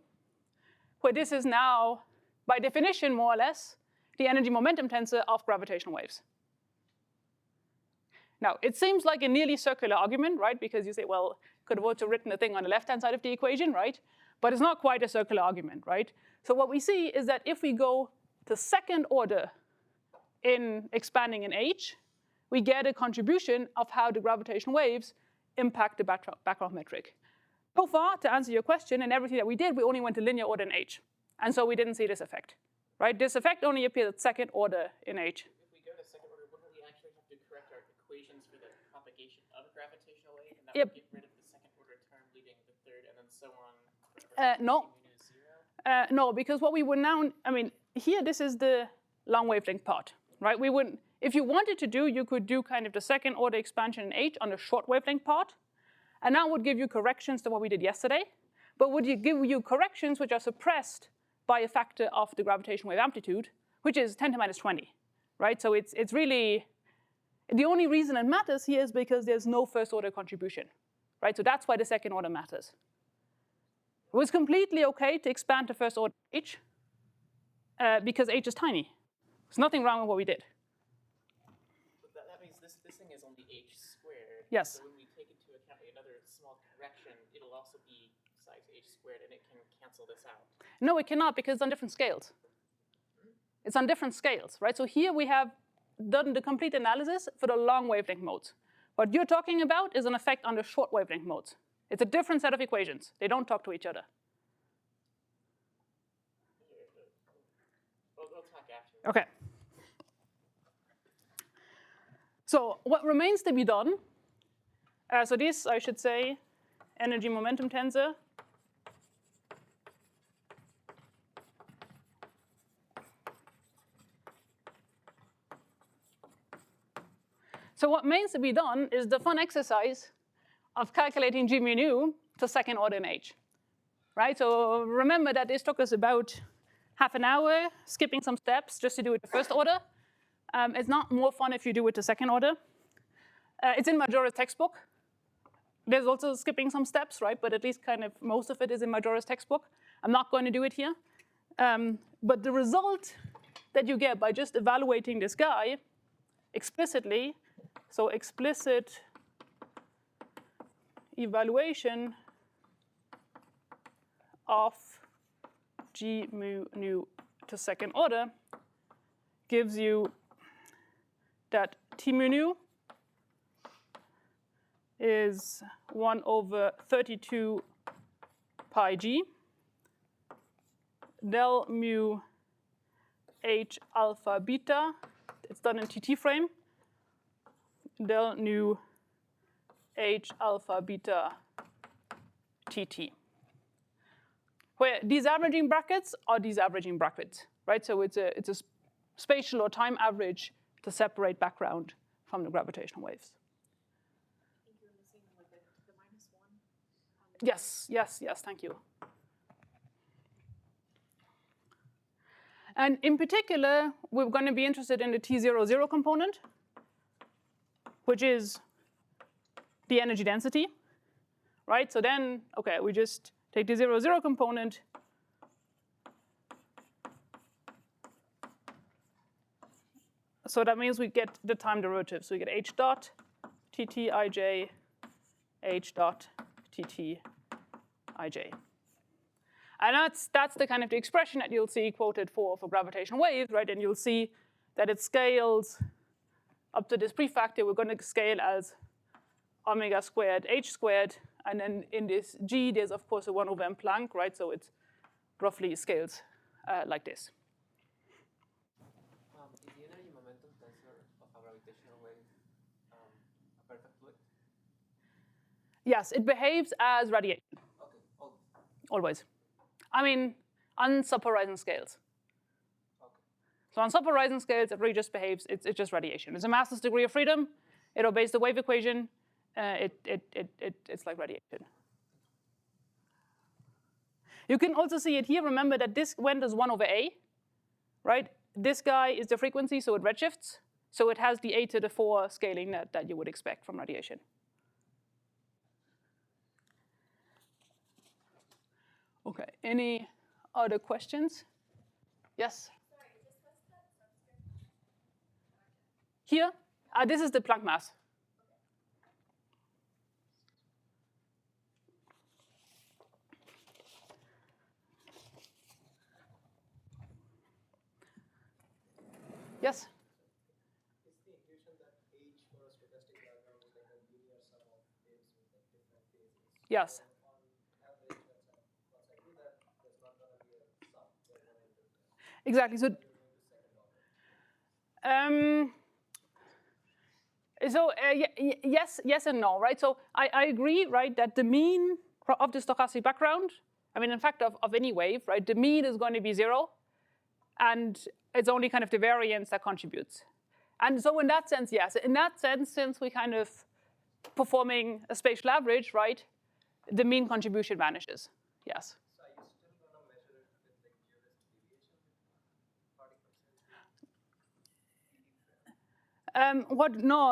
where this is now, by definition, more or less, the energy momentum tensor of gravitational waves. Now, it seems like a nearly circular argument, right? Because you say, well, could have also written the thing on the left-hand side of the equation, right? But it's not quite a circular argument, right? So what we see is that if we go to second order in expanding in H, we get a contribution of how the gravitational waves impact the background metric. So far, to answer your question, and everything that we did, we only went to linear order in H. And so we didn't see this effect, right? This effect only appears at second order in H. If we go to second order, wouldn't we actually have to correct our equations for the propagation of a gravitational wave? And that would get rid of the second order term leading the third, and then so on? No. No, because what we would now, I mean, here this is the long wavelength part, right? We wouldn't, if you wanted to do, you could do kind of the second order expansion in H on the short wavelength part, and that would give you corrections to what we did yesterday, but would you give you corrections which are suppressed by a factor of the gravitational wave amplitude, which is 10 to minus 20, right? So it's really, the only reason it matters here is because there's no first order contribution, right? So that's why the second order matters. It was completely okay to expand to first order H because H is tiny. There's nothing wrong with what we did. But that means this thing is only H squared. Yes. So when we take into account another small correction, it'll also be size H squared, and it can cancel this out. No, it cannot, because it's on different scales. It's on different scales, right? So here we have done the complete analysis for the long wavelength modes. What you're talking about is an effect on the short wavelength modes. It's a different set of equations. They don't talk to each other. We'll talk after. Okay. So what remains to be done, so this, I should say, energy momentum tensor. So what remains to be done is the fun exercise of calculating G mu nu to second order in H, right? So remember that this took us about half an hour, skipping some steps just to do it to first order. It's not more fun if you do it to second order. It's in Majora's textbook. There's also skipping some steps, right? But at least kind of most of it is in Majora's textbook. I'm not going to do it here. But the result that you get by just evaluating this guy explicitly, so explicit evaluation of G mu nu to second order gives you that T mu nu is 1 over 32 pi g del mu h alpha beta. It's done in TT frame. Del nu h alpha beta TT. Where these averaging brackets are these averaging brackets, right? So it's a spatial or time average to separate background from the gravitational waves. I think you're missing like the -1. Yes, yes, yes, thank you. And in particular, we're going to be interested in the T00 component, which is the energy density, right? So then, okay, we just take the 0,0 component. So that means we get the time derivative. So we get h dot tt ij, h dot tt ij. And that's the kind of the expression that you'll see quoted for gravitational waves, right? And you'll see that it scales up to this prefactor. We're going to scale as omega squared h squared. And then in this g, there's, of course, a 1 over m Planck, right? So it roughly scales like this. Is the energy momentum tensor of a gravitational wave a perfect fluid? Yes, it behaves as radiation. Okay, always. Always. I mean, on sub-horizon scales. Okay. So on sub-horizon scales, it really just behaves, it's just radiation. It's a massless degree of freedom. It obeys the wave equation. It's like radiation. You can also see it here. Remember that this went as 1 over a, right? This guy is the frequency, so it redshifts. So it has the a to the 4 scaling that you would expect from radiation. Okay, any other questions? Yes? Sorry, just what's that subscript? Here, this is the Planck mass. Yes? Is the intuition that H for a stochastic background is like a linear sum of waves with like different phases? Yes. So on average, once I do that, there's not going to be a sum. They're going to interfere. Exactly. So, yes and no, right? So I agree, right, that the mean of the stochastic background, I mean, in fact, of any wave, right, the mean is going to be 0. And it's only kind of the variance that contributes. And so in that sense, yes. In that sense, since we kind of performing a spatial average, right, the mean contribution vanishes. Yes. So are you still going to measure it with like geodesic deviation particles?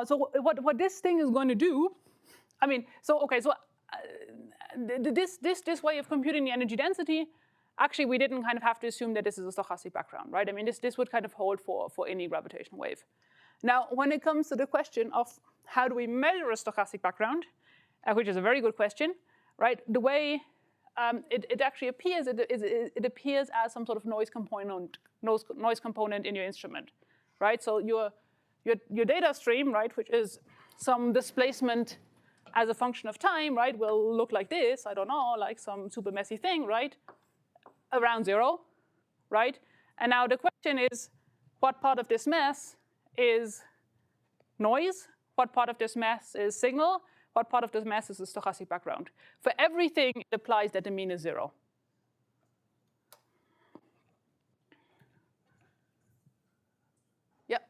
So what this thing is going to do, I mean, so okay, so this way of computing the energy density, actually we didn't kind of have to assume that this is a stochastic background, right? I mean, this would kind of hold for any gravitational wave. Now, when it comes to the question of how do we measure a stochastic background, which is a very good question, right? The way it actually appears, it appears as some sort of noise component in your instrument, right? So your data stream, right, which is some displacement as a function of time, right, will look like this. I don't know, like some super messy thing, right? Around 0, right? And now the question is, what part of this mess is noise? What part of this mess is signal? What part of this mess is a stochastic background? For everything, it applies that the mean is 0. Yep.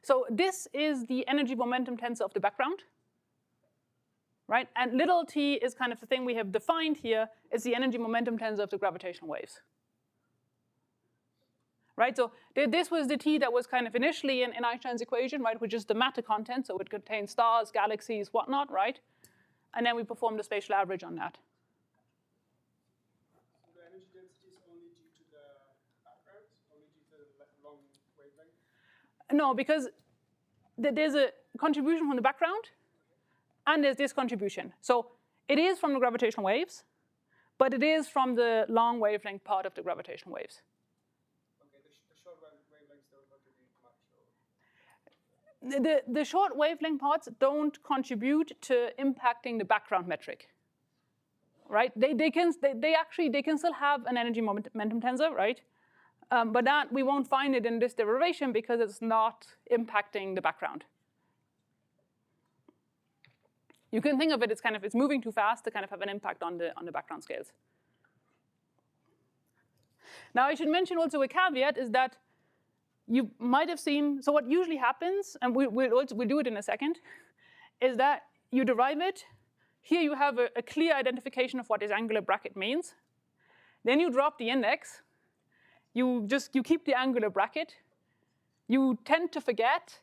So this is the energy momentum tensor of the background. Right? And little t is kind of the thing we have defined here is the energy momentum tensor of the gravitational waves. Right? So this was the t that was kind of initially in Einstein's equation, right, which is the matter content, so it contains stars, galaxies, whatnot, right? And then we performed a spatial average on that. So the energy density is only due to the background, only due to the long wavelength? No, because there's a contribution from the background, and there's this contribution. So it is from the gravitational waves, but it is from the long wavelength part of the gravitational waves. Okay, the short wavelengths don't contribute much. the short wavelength parts don't contribute to impacting the background metric, right? They can still have an energy momentum tensor, right? But that we won't find it in this derivation because it's not impacting the background. You can think of it as it's moving too fast to kind of have an impact on the background scales. Now I should mention also a caveat is that you might have seen, so what usually happens, and we'll do it in a second, is that you derive it. Here you have a clear identification of what this angular bracket means. Then you drop the index. You keep the angular bracket. You tend to forget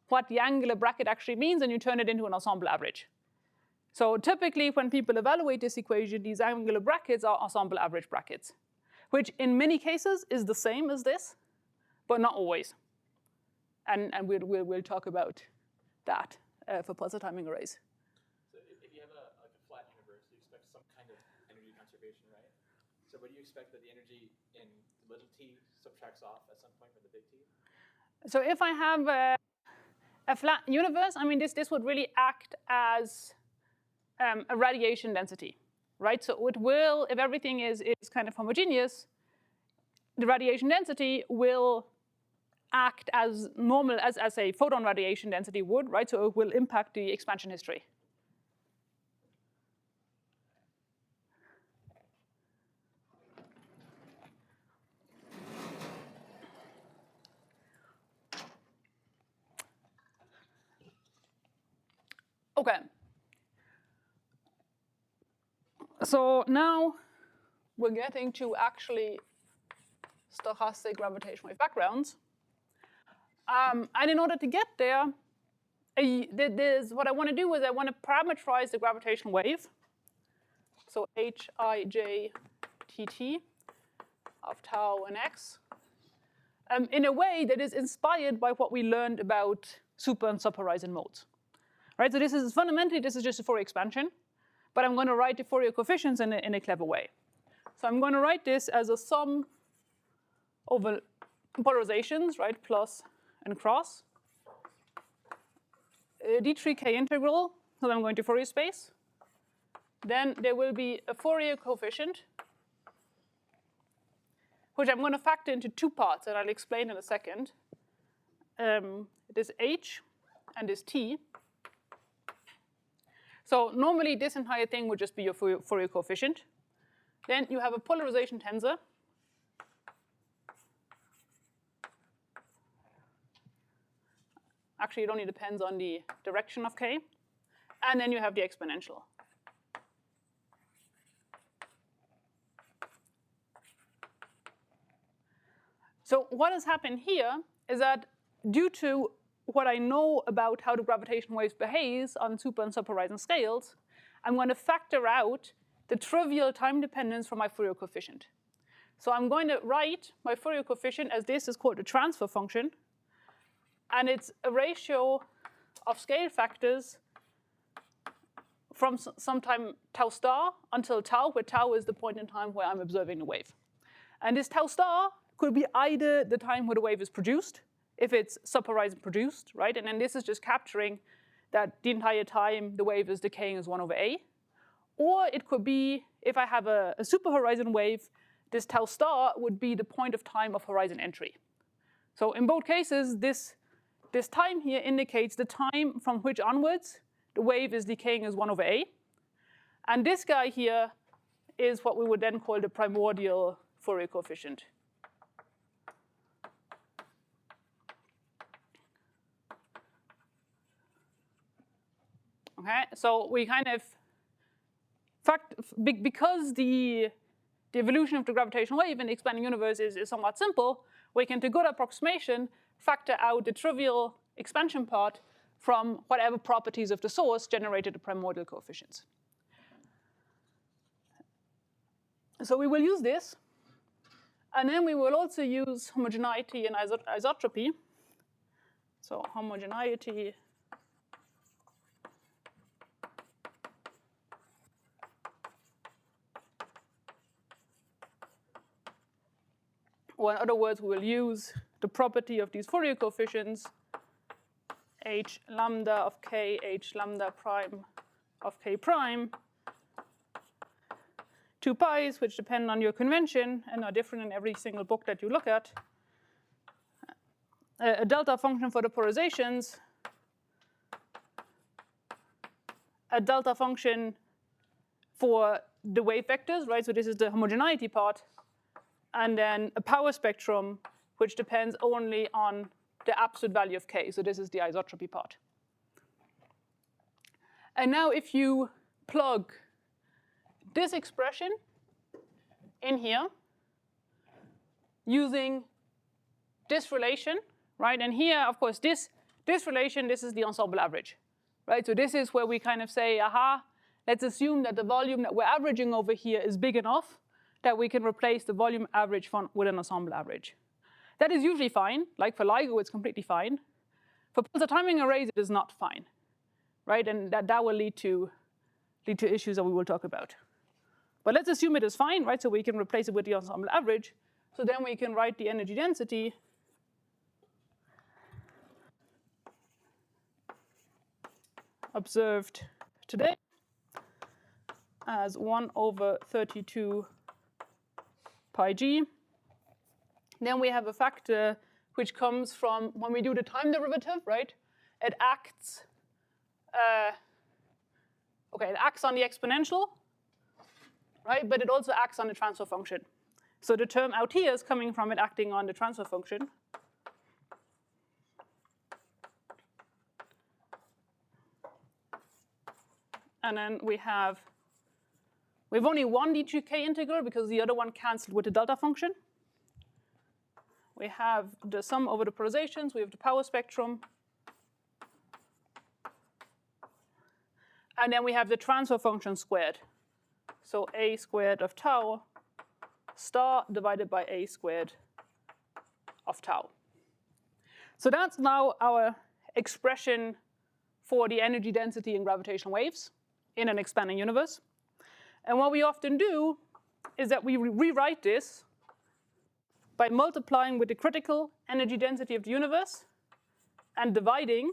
what the angular bracket actually means, and you turn it into an ensemble average. So typically, when people evaluate this equation, these angular brackets are ensemble average brackets, which in many cases is the same as this, but not always. And we'll talk about that for pulsar timing arrays. So if you have a flat universe, you expect some kind of energy conservation, right? So would you expect that the energy in little t subtracts off at some point from the big T? So if I have a flat universe, I mean, this would really act as a radiation density, right? So it will, if everything is kind of homogeneous, the radiation density will act as normal as a photon radiation density would, right? So it will impact the expansion history. Okay. So now we're getting to actually stochastic gravitational wave backgrounds. And in order to get there, what I want to do is I want to parameterize the gravitational wave. So Hij tt of tau and x in a way that is inspired by what we learned about super and subhorizon modes. Right? So this is fundamentally, this is just a Fourier expansion, but I'm going to write the Fourier coefficients in a clever way. So I'm going to write this as a sum over polarizations, right, plus and cross, d3k integral, so I'm going to Fourier space. Then there will be a Fourier coefficient, which I'm going to factor into two parts, and I'll explain in a second. This h and this t. So normally this entire thing would just be your Fourier coefficient. Then you have a polarization tensor. Actually, it only depends on the direction of k. And then you have the exponential. So what has happened here is that due to what I know about how the gravitational waves behaves on super and subhorizon scales, I'm going to factor out the trivial time dependence from my Fourier coefficient. So I'm going to write my Fourier coefficient as this is called a transfer function. And it's a ratio of scale factors from some time tau star until tau, where tau is the point in time where I'm observing the wave. And this tau star could be either the time where the wave is produced, if it's subhorizon produced, right? And then this is just capturing that the entire time the wave is decaying as 1 over a. Or it could be, if I have a superhorizon wave, this tau star would be the point of time of horizon entry. So in both cases, this time here indicates the time from which onwards the wave is decaying as 1 over a. And this guy here is what we would then call the primordial Fourier coefficient. Okay, so we kind of, because the evolution of the gravitational wave in the expanding universe is somewhat simple, we can, to good approximation, factor out the trivial expansion part from whatever properties of the source generated the primordial coefficients. So we will use this, and then we will also use homogeneity and isotropy. So homogeneity or in other words, we will use the property of these Fourier coefficients h lambda of k, h lambda prime of k prime, 2 pi's, which depend on your convention and are different in every single book that you look at. A delta function for the polarizations, a delta function for the wave vectors, right? So this is the homogeneity part, and then a power spectrum, which depends only on the absolute value of k. So this is the isotropy part. And now if you plug this expression in here using this relation, right? And here, of course, this relation, this is the ensemble average, right? So this is where we kind of say, aha, let's assume that the volume that we're averaging over here is big enough that we can replace the volume average with an ensemble average. That is usually fine. Like for LIGO, it's completely fine. For pulsar timing arrays, it is not fine, right? And that will lead to issues that we will talk about. But let's assume it is fine, right? So we can replace it with the ensemble average. So then we can write the energy density observed today as 1/32 pi g. Then we have a factor which comes from when we do the time derivative, right? It acts, it acts on the exponential, right? But it also acts on the transfer function. So the term out here is coming from it acting on the transfer function. And then we have only one d2k integral because the other one canceled with the delta function. We have the sum over the polarizations. We have the power spectrum. And then we have the transfer function squared. So a squared of tau star divided by a squared of tau. So that's now our expression for the energy density in gravitational waves in an expanding universe. And what we often do is that we rewrite this by multiplying with the critical energy density of the universe and dividing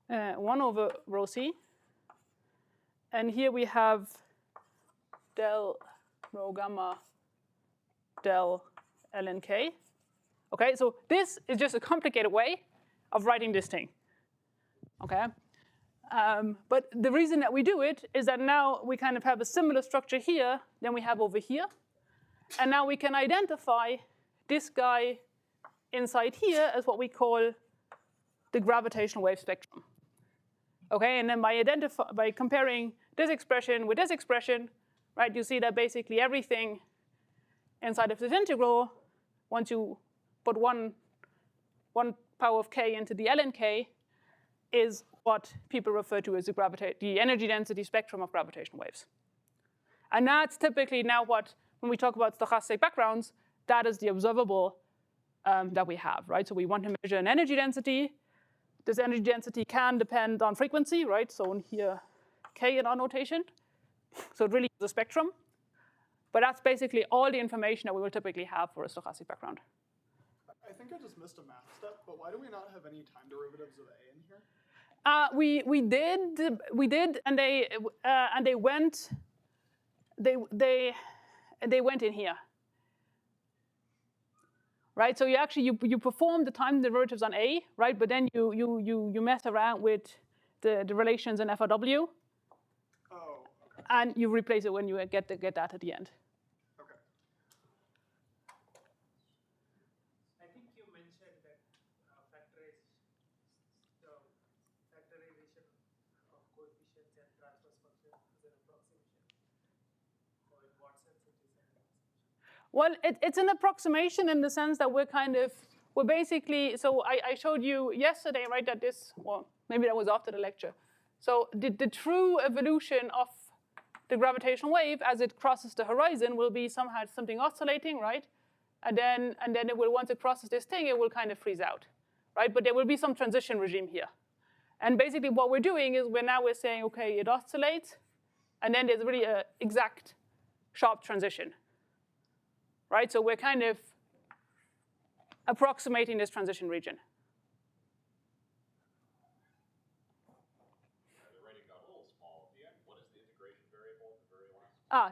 1/ρc. And here we have del rho gamma del ln k. Okay, so this is just a complicated way of writing this thing. Okay, but the reason that we do it is that now we kind of have a similar structure here than we have over here. And now we can identify this guy inside here as what we call the gravitational wave spectrum. Okay, and then by comparing this expression with this expression, right, you see that basically everything inside of this integral, once you put one power of k into the ln k, is what people refer to as the energy density spectrum of gravitational waves. And that's typically now what, when we talk about stochastic backgrounds, that is the observable that we have, right? So we want to measure an energy density. This energy density can depend on frequency, right? So in here, k in our notation. So it really is a spectrum. But that's basically all the information that we will typically have for a stochastic background. I think I just missed a math step, but why do we not have any time derivatives of A in here? We did, and they went in here, right? So you perform the time derivatives on A, right? But then you mess around with the relations in FRW. Oh, okay. And you replace it when you get that at the end. Okay. I think you mentioned that factorization of coefficients and transfer functions is an approximation. So in what sense it is an approximation? Well, it's an approximation in the sense that we're basically, so I showed you yesterday, right, that this, well, maybe that was after the lecture. So the true evolution of the gravitational wave as it crosses the horizon will be somehow something oscillating, right? And then it will, once it crosses this thing, it will kind of freeze out, right? But there will be some transition regime here. And basically what we're doing is we're saying, okay, it oscillates, and then there's really an exact sharp transition, right? So we're kind of approximating this transition region.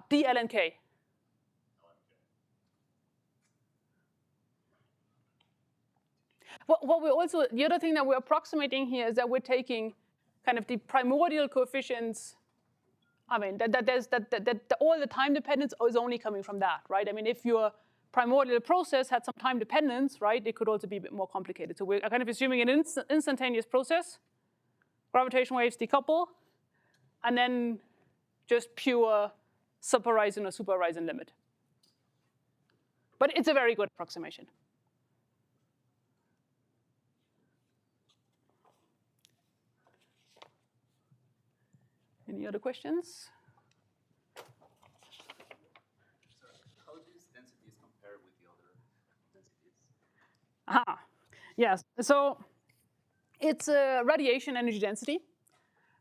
D, L, and K. What we also, the other thing that we're approximating here is that we're taking kind of the primordial coefficients. I mean, that all the time dependence is only coming from that, right? I mean, if your primordial process had some time dependence, right, it could also be a bit more complicated. So we're kind of assuming an instantaneous process, gravitational waves decouple, and then just pure subhorizon or superhorizon limit. But it's a very good approximation. Any other questions? How do these densities compare with the other densities? Aha, yes. So it's a radiation energy density,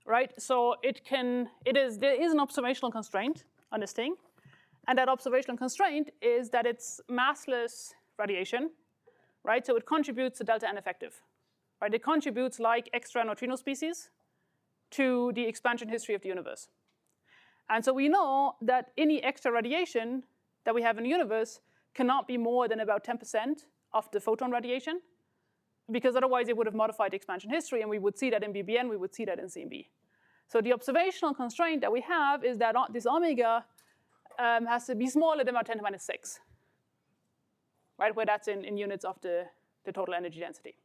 right? So there is an observational constraint on this thing. And that observational constraint is that it's massless radiation, right? So it contributes to delta N effective, right? It contributes like extra neutrino species to the expansion history of the universe. And so we know that any extra radiation that we have in the universe cannot be more than about 10% of the photon radiation, because otherwise it would have modified the expansion history, and we would see that in BBN, we would see that in CMB. So the observational constraint that we have is that this omega has to be smaller than about 10 to minus 6, right, where that's in units of the total energy density.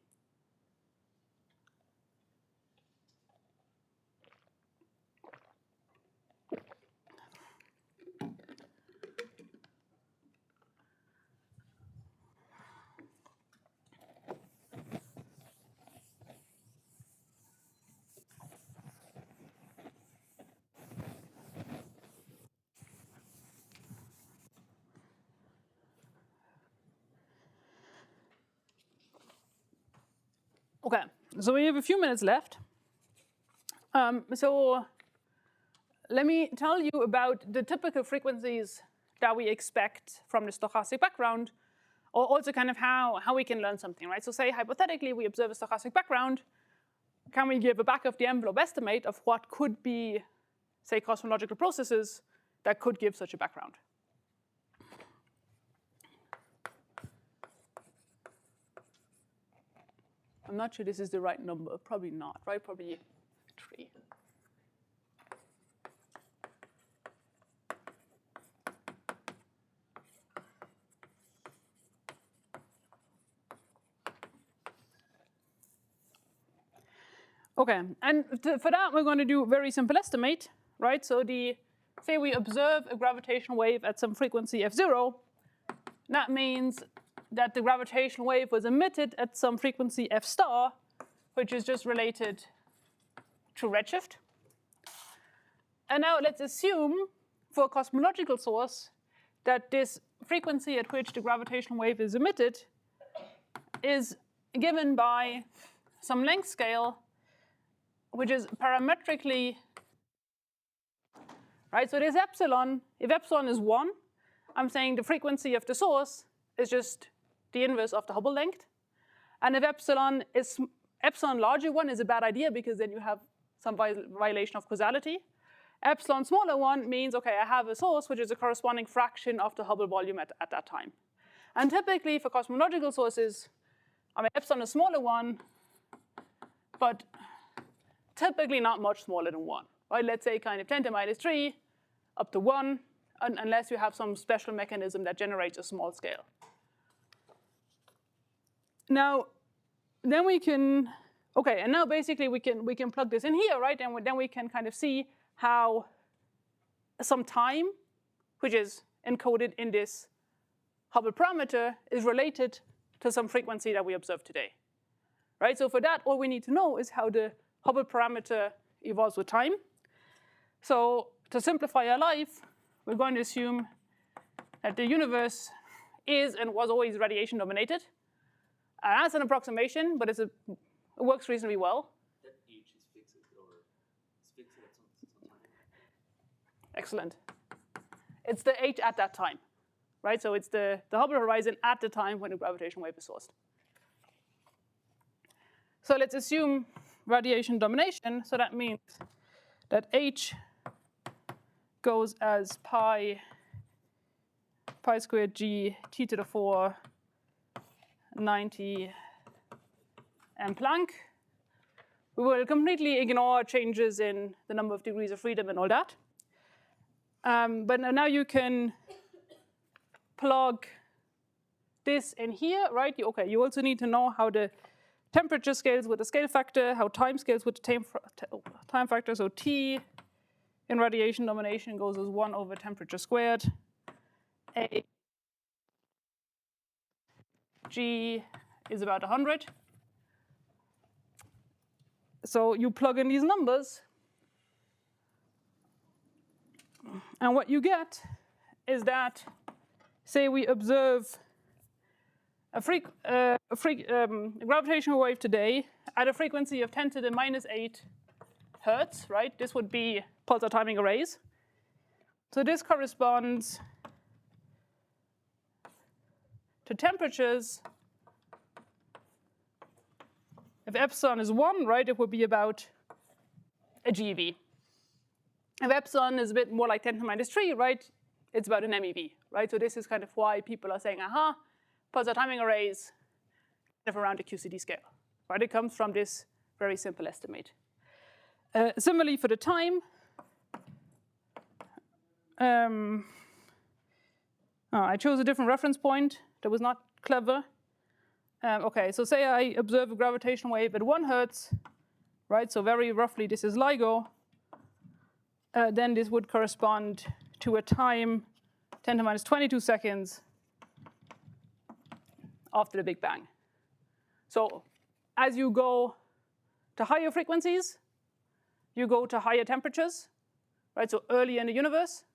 Okay, so we have a few minutes left. So let me tell you about the typical frequencies that we expect from the stochastic background, or also kind of how we can learn something, right? So say hypothetically we observe a stochastic background. Can we give a back of the envelope estimate of what could be, say, cosmological processes that could give such a background? I'm not sure this is the right number. Probably not, right? Probably 3. Okay, and for that we're going to do a very simple estimate, right? So say we observe a gravitational wave at some frequency f0. That means that the gravitational wave was emitted at some frequency f star, which is just related to redshift. And now let's assume for a cosmological source that this frequency at which the gravitational wave is emitted is given by some length scale, which is parametrically, right? So there's epsilon. If epsilon is 1, I'm saying the frequency of the source is just the inverse of the Hubble length. And if epsilon larger 1 is a bad idea, because then you have some violation of causality. Epsilon smaller 1 means, okay, I have a source which is a corresponding fraction of the Hubble volume at that time. And typically for cosmological sources, I mean, epsilon is smaller 1, but typically not much smaller than 1, right? Let's say kind of 10 to minus 3 up to 1, unless you have some special mechanism that generates a small scale. Now, then we can, okay, and now basically we can plug this in here, right? And then we can kind of see how some time, which is encoded in this Hubble parameter, is related to some frequency that we observed today, right? So for that, all we need to know is how the Hubble parameter evolves with time. So to simplify our life, we're going to assume that the universe is and was always radiation dominated. That's an approximation, but it works reasonably well. That H is fixed or is fixed at some time? Excellent. It's the H at that time, right? So it's the Hubble horizon at the time when the gravitational wave is sourced. So let's assume radiation domination. So that means that H goes as pi squared g t to the 4 90 and Planck. We will completely ignore changes in the number of degrees of freedom and all that. But now you can plug this in here, right? Okay, you also need to know how the temperature scales with the scale factor, how time scales with the time factor. So T in radiation domination goes as 1 over temperature squared. A G is about 100. So you plug in these numbers, and what you get is that, say we observe a gravitational wave today at a frequency of 10 to the minus 8 hertz, right? This would be pulsar timing arrays. So this corresponds to temperatures. If epsilon is 1, right, it would be about a GeV. If epsilon is a bit more like 10 to the minus 3, right, it's about an MeV, right? So this is kind of why people are saying, aha, pulsar timing arrays kind of around the QCD scale, right? It comes from this very simple estimate. Similarly for the time, I chose a different reference point that was not clever. Okay, so say I observe a gravitational wave at 1 hertz, right? So very roughly this is LIGO. Then this would correspond to a time 10 to the minus 22 seconds after the Big Bang. So as you go to higher frequencies, you go to higher temperatures, right? So early in the universe,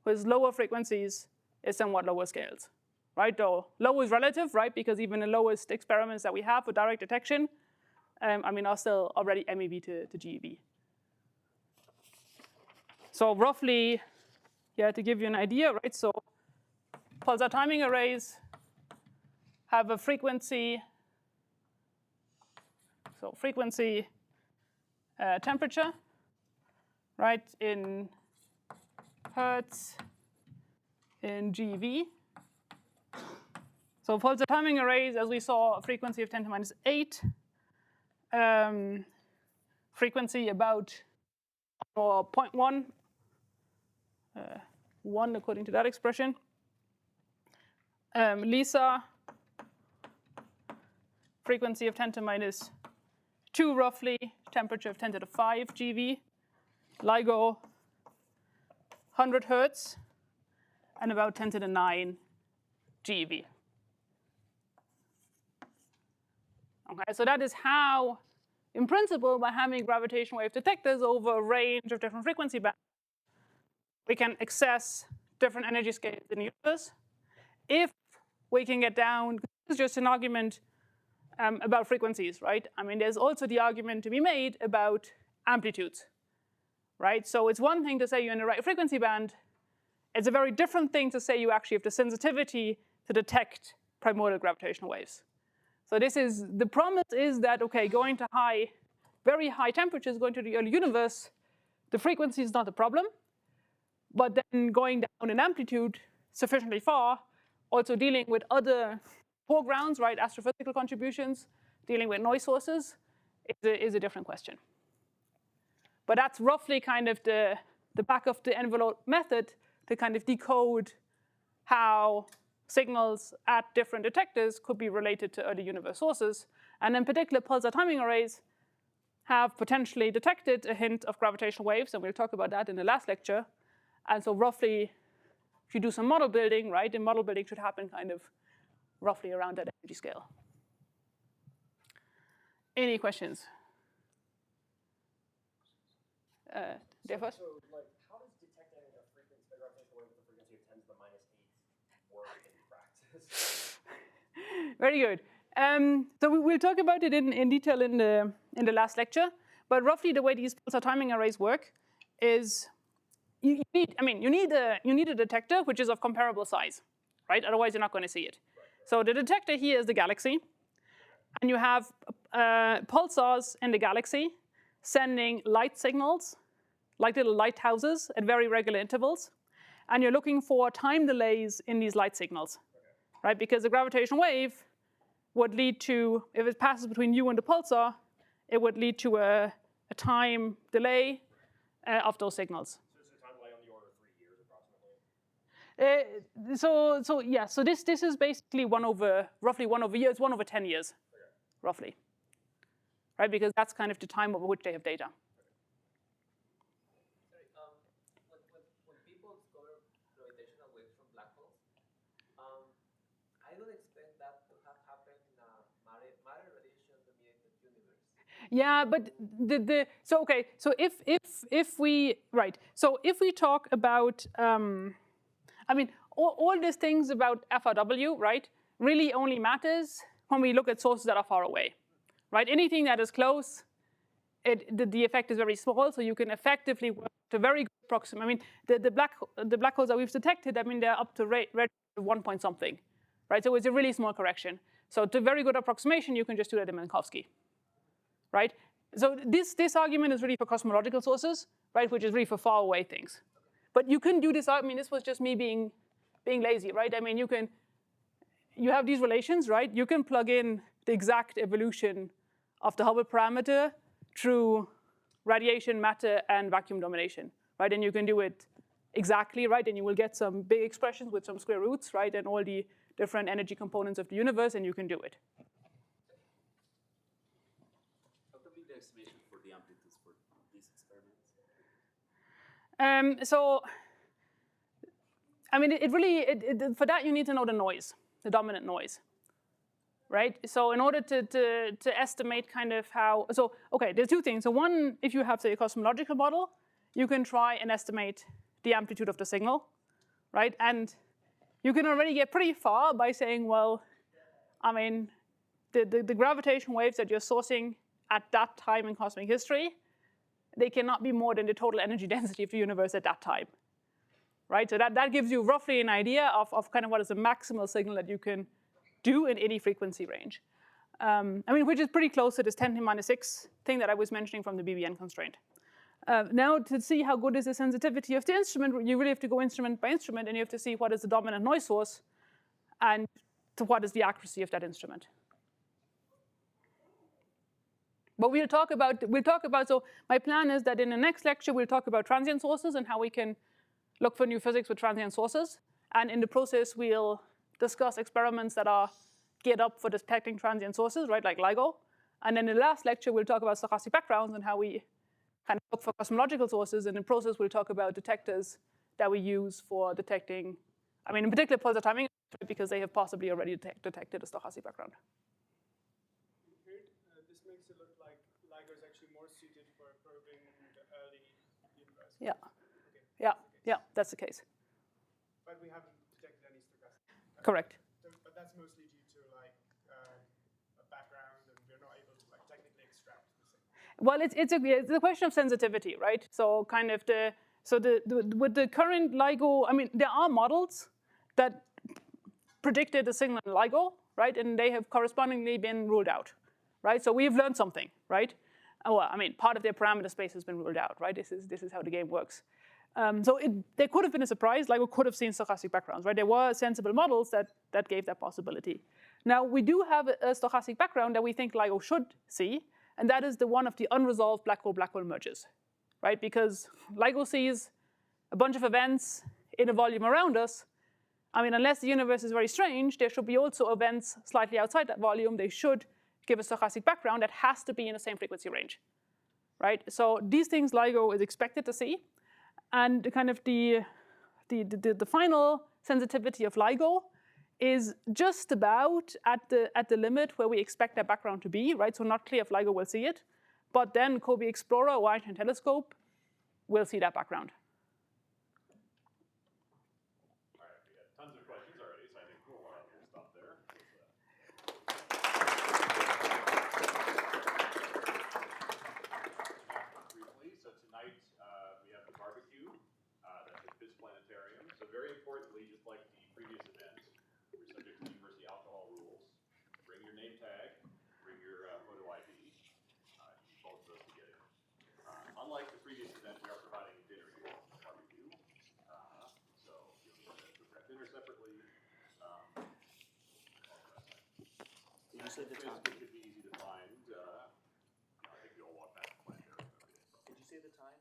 with lower frequencies is somewhat lower scales, right? Though low is relative, right? Because even the lowest experiments that we have for direct detection, are still already MeV to GeV. So roughly, yeah, to give you an idea, right? So pulsar timing arrays have a frequency, so frequency temperature, right, in hertz, in GeV. So pulsar timing arrays, as we saw, a frequency of 10 to the minus 8, frequency about or 0.1, 1 according to that expression. LISA, frequency of 10 to the minus 2 roughly, temperature of 10 to the 5 GeV. LIGO, 100 hertz, and about 10 to the 9 GeV. Okay, so that is how, in principle, by having gravitational wave detectors over a range of different frequency bands, we can access different energy scales in the universe. If we can get down, this is just an argument about frequencies, right? I mean, there's also the argument to be made about amplitudes, right? So it's one thing to say you're in the right frequency band. It's a very different thing to say you actually have the sensitivity to detect primordial gravitational waves. So this is, the promise is that, okay, going to very high temperatures, going to the early universe, the frequency is not a problem. But then going down in amplitude sufficiently far, also dealing with other foregrounds, right, astrophysical contributions, dealing with noise sources, is a different question. But that's roughly kind of the back of the envelope method to kind of decode how signals at different detectors could be related to early universe sources. And in particular, pulsar timing arrays have potentially detected a hint of gravitational waves, and we'll talk about that in the last lecture. And so roughly, if you do some model building, right, the model building should happen kind of roughly around that energy scale. Any questions? There first? So, like, how does detecting a gravitational wave with a frequency of 10 to the minus 8 work in practice? Very good. So we'll talk about it in detail in the last lecture. But roughly, the way these pulsar timing arrays work is you need a detector which is of comparable size, right? Otherwise, you're not going to see it. So the detector here is the galaxy, and you have pulsars in the galaxy sending light signals like little lighthouses at very regular intervals. And you're looking for time delays in these light signals, right? Because the gravitational wave would lead to, if it passes between you and the pulsar, it would lead to a time delay of those signals. So it's a time delay on the order of 3 years approximately? So this is basically roughly 1 over year. It's 1 over 10 years, roughly, right? Because that's kind of the time over which they have data. Sorry, when people discover gravitational waves from black holes, I don't expect that to have happened in a matter radiation-dominated universe. Yeah, but if we talk about, I mean, all these things about FRW, right, really only matters when we look at sources that are far away, right? Anything that is close, the effect is very small, so you can effectively work to very good proximity. I mean, the black holes that we've detected, I mean, they're up to rate of 1 point something, right? So it's a really small correction. So to very good approximation, you can just do that in Minkowski, right? So this argument is really for cosmological sources, right, which is really for far away things. But you can do this. I mean, this was just me being lazy, right? I mean, you have these relations, right? You can plug in the exact evolution of the Hubble parameter through radiation, matter, and vacuum domination, right? And you can do it exactly, right? And you will get some big expressions with some square roots, right? And all the different energy components of the universe, and you can do it. What would be the estimation for the amplitudes for these experiments? So, I mean, for that you need to know the noise, the dominant noise, right? So in order to estimate kind of how, so okay, there's two things. So one, if you have, say, a cosmological model, you can try and estimate the amplitude of the signal, right? And you can already get pretty far by saying, well, I mean, the gravitational waves that you're sourcing at that time in cosmic history, they cannot be more than the total energy density of the universe at that time, right? So that gives you roughly an idea of kind of what is the maximal signal that you can do in any frequency range. I mean, which is pretty close to this 10 to the minus 6 thing that I was mentioning from the BBN constraint. Now, to see how good is the sensitivity of the instrument, you really have to go instrument by instrument, and you have to see what is the dominant noise source and to what is the accuracy of that instrument. But we'll talk about, so my plan is that in the next lecture, we'll talk about transient sources and how we can look for new physics with transient sources. And in the process, we'll discuss experiments that are geared up for detecting transient sources, right, like LIGO. And then in the last lecture, we'll talk about stochastic backgrounds and how we kind of look for cosmological sources. And in the process, we'll talk about detectors that we use for detecting, I mean, in particular, pulsar timing, because they have possibly already detected a stochastic background. This makes it look like LIGO is actually more suited for probing the early universe. Yeah. Okay. Yeah, that's the case. But we haven't detected any stochastic. Correct. But that's mostly due to like a background, and we're not able to like technically extract the signal. Well, it's a question of sensitivity, right? So kind of with the current LIGO, I mean, there are models that predicted the signal in LIGO, right? And they have correspondingly been ruled out, right? So we've learned something, right? Well, I mean, part of their parameter space has been ruled out, right? This is how the game works. So there could have been a surprise, LIGO could have seen stochastic backgrounds, right? There were sensible models that gave that possibility. Now, we do have a stochastic background that we think LIGO should see, and that is the one of the unresolved black hole mergers, right? Because LIGO sees a bunch of events in a volume around us. I mean, unless the universe is very strange, there should be also events slightly outside that volume. They should give a stochastic background that has to be in the same frequency range, right? So these things LIGO is expected to see. And kind of the final sensitivity of LIGO is just about at the limit where we expect that background to be, right? So not clear if LIGO will see it, but then COBE Explorer or Einstein Telescope will see that background. All right, we got tons of questions already, so I think we'll stop there. Briefly, so tonight we have the barbecue. That's at Fisk Planetarium. So very importantly, just like the previous event, we're subject to university alcohol rules. Bring your name tag, bring your photo ID. You need both of those to get in. Unlike the previous event, we are providing say the time? It should be easy to find. I think you all walk past the planetarium every day. Did you say the time?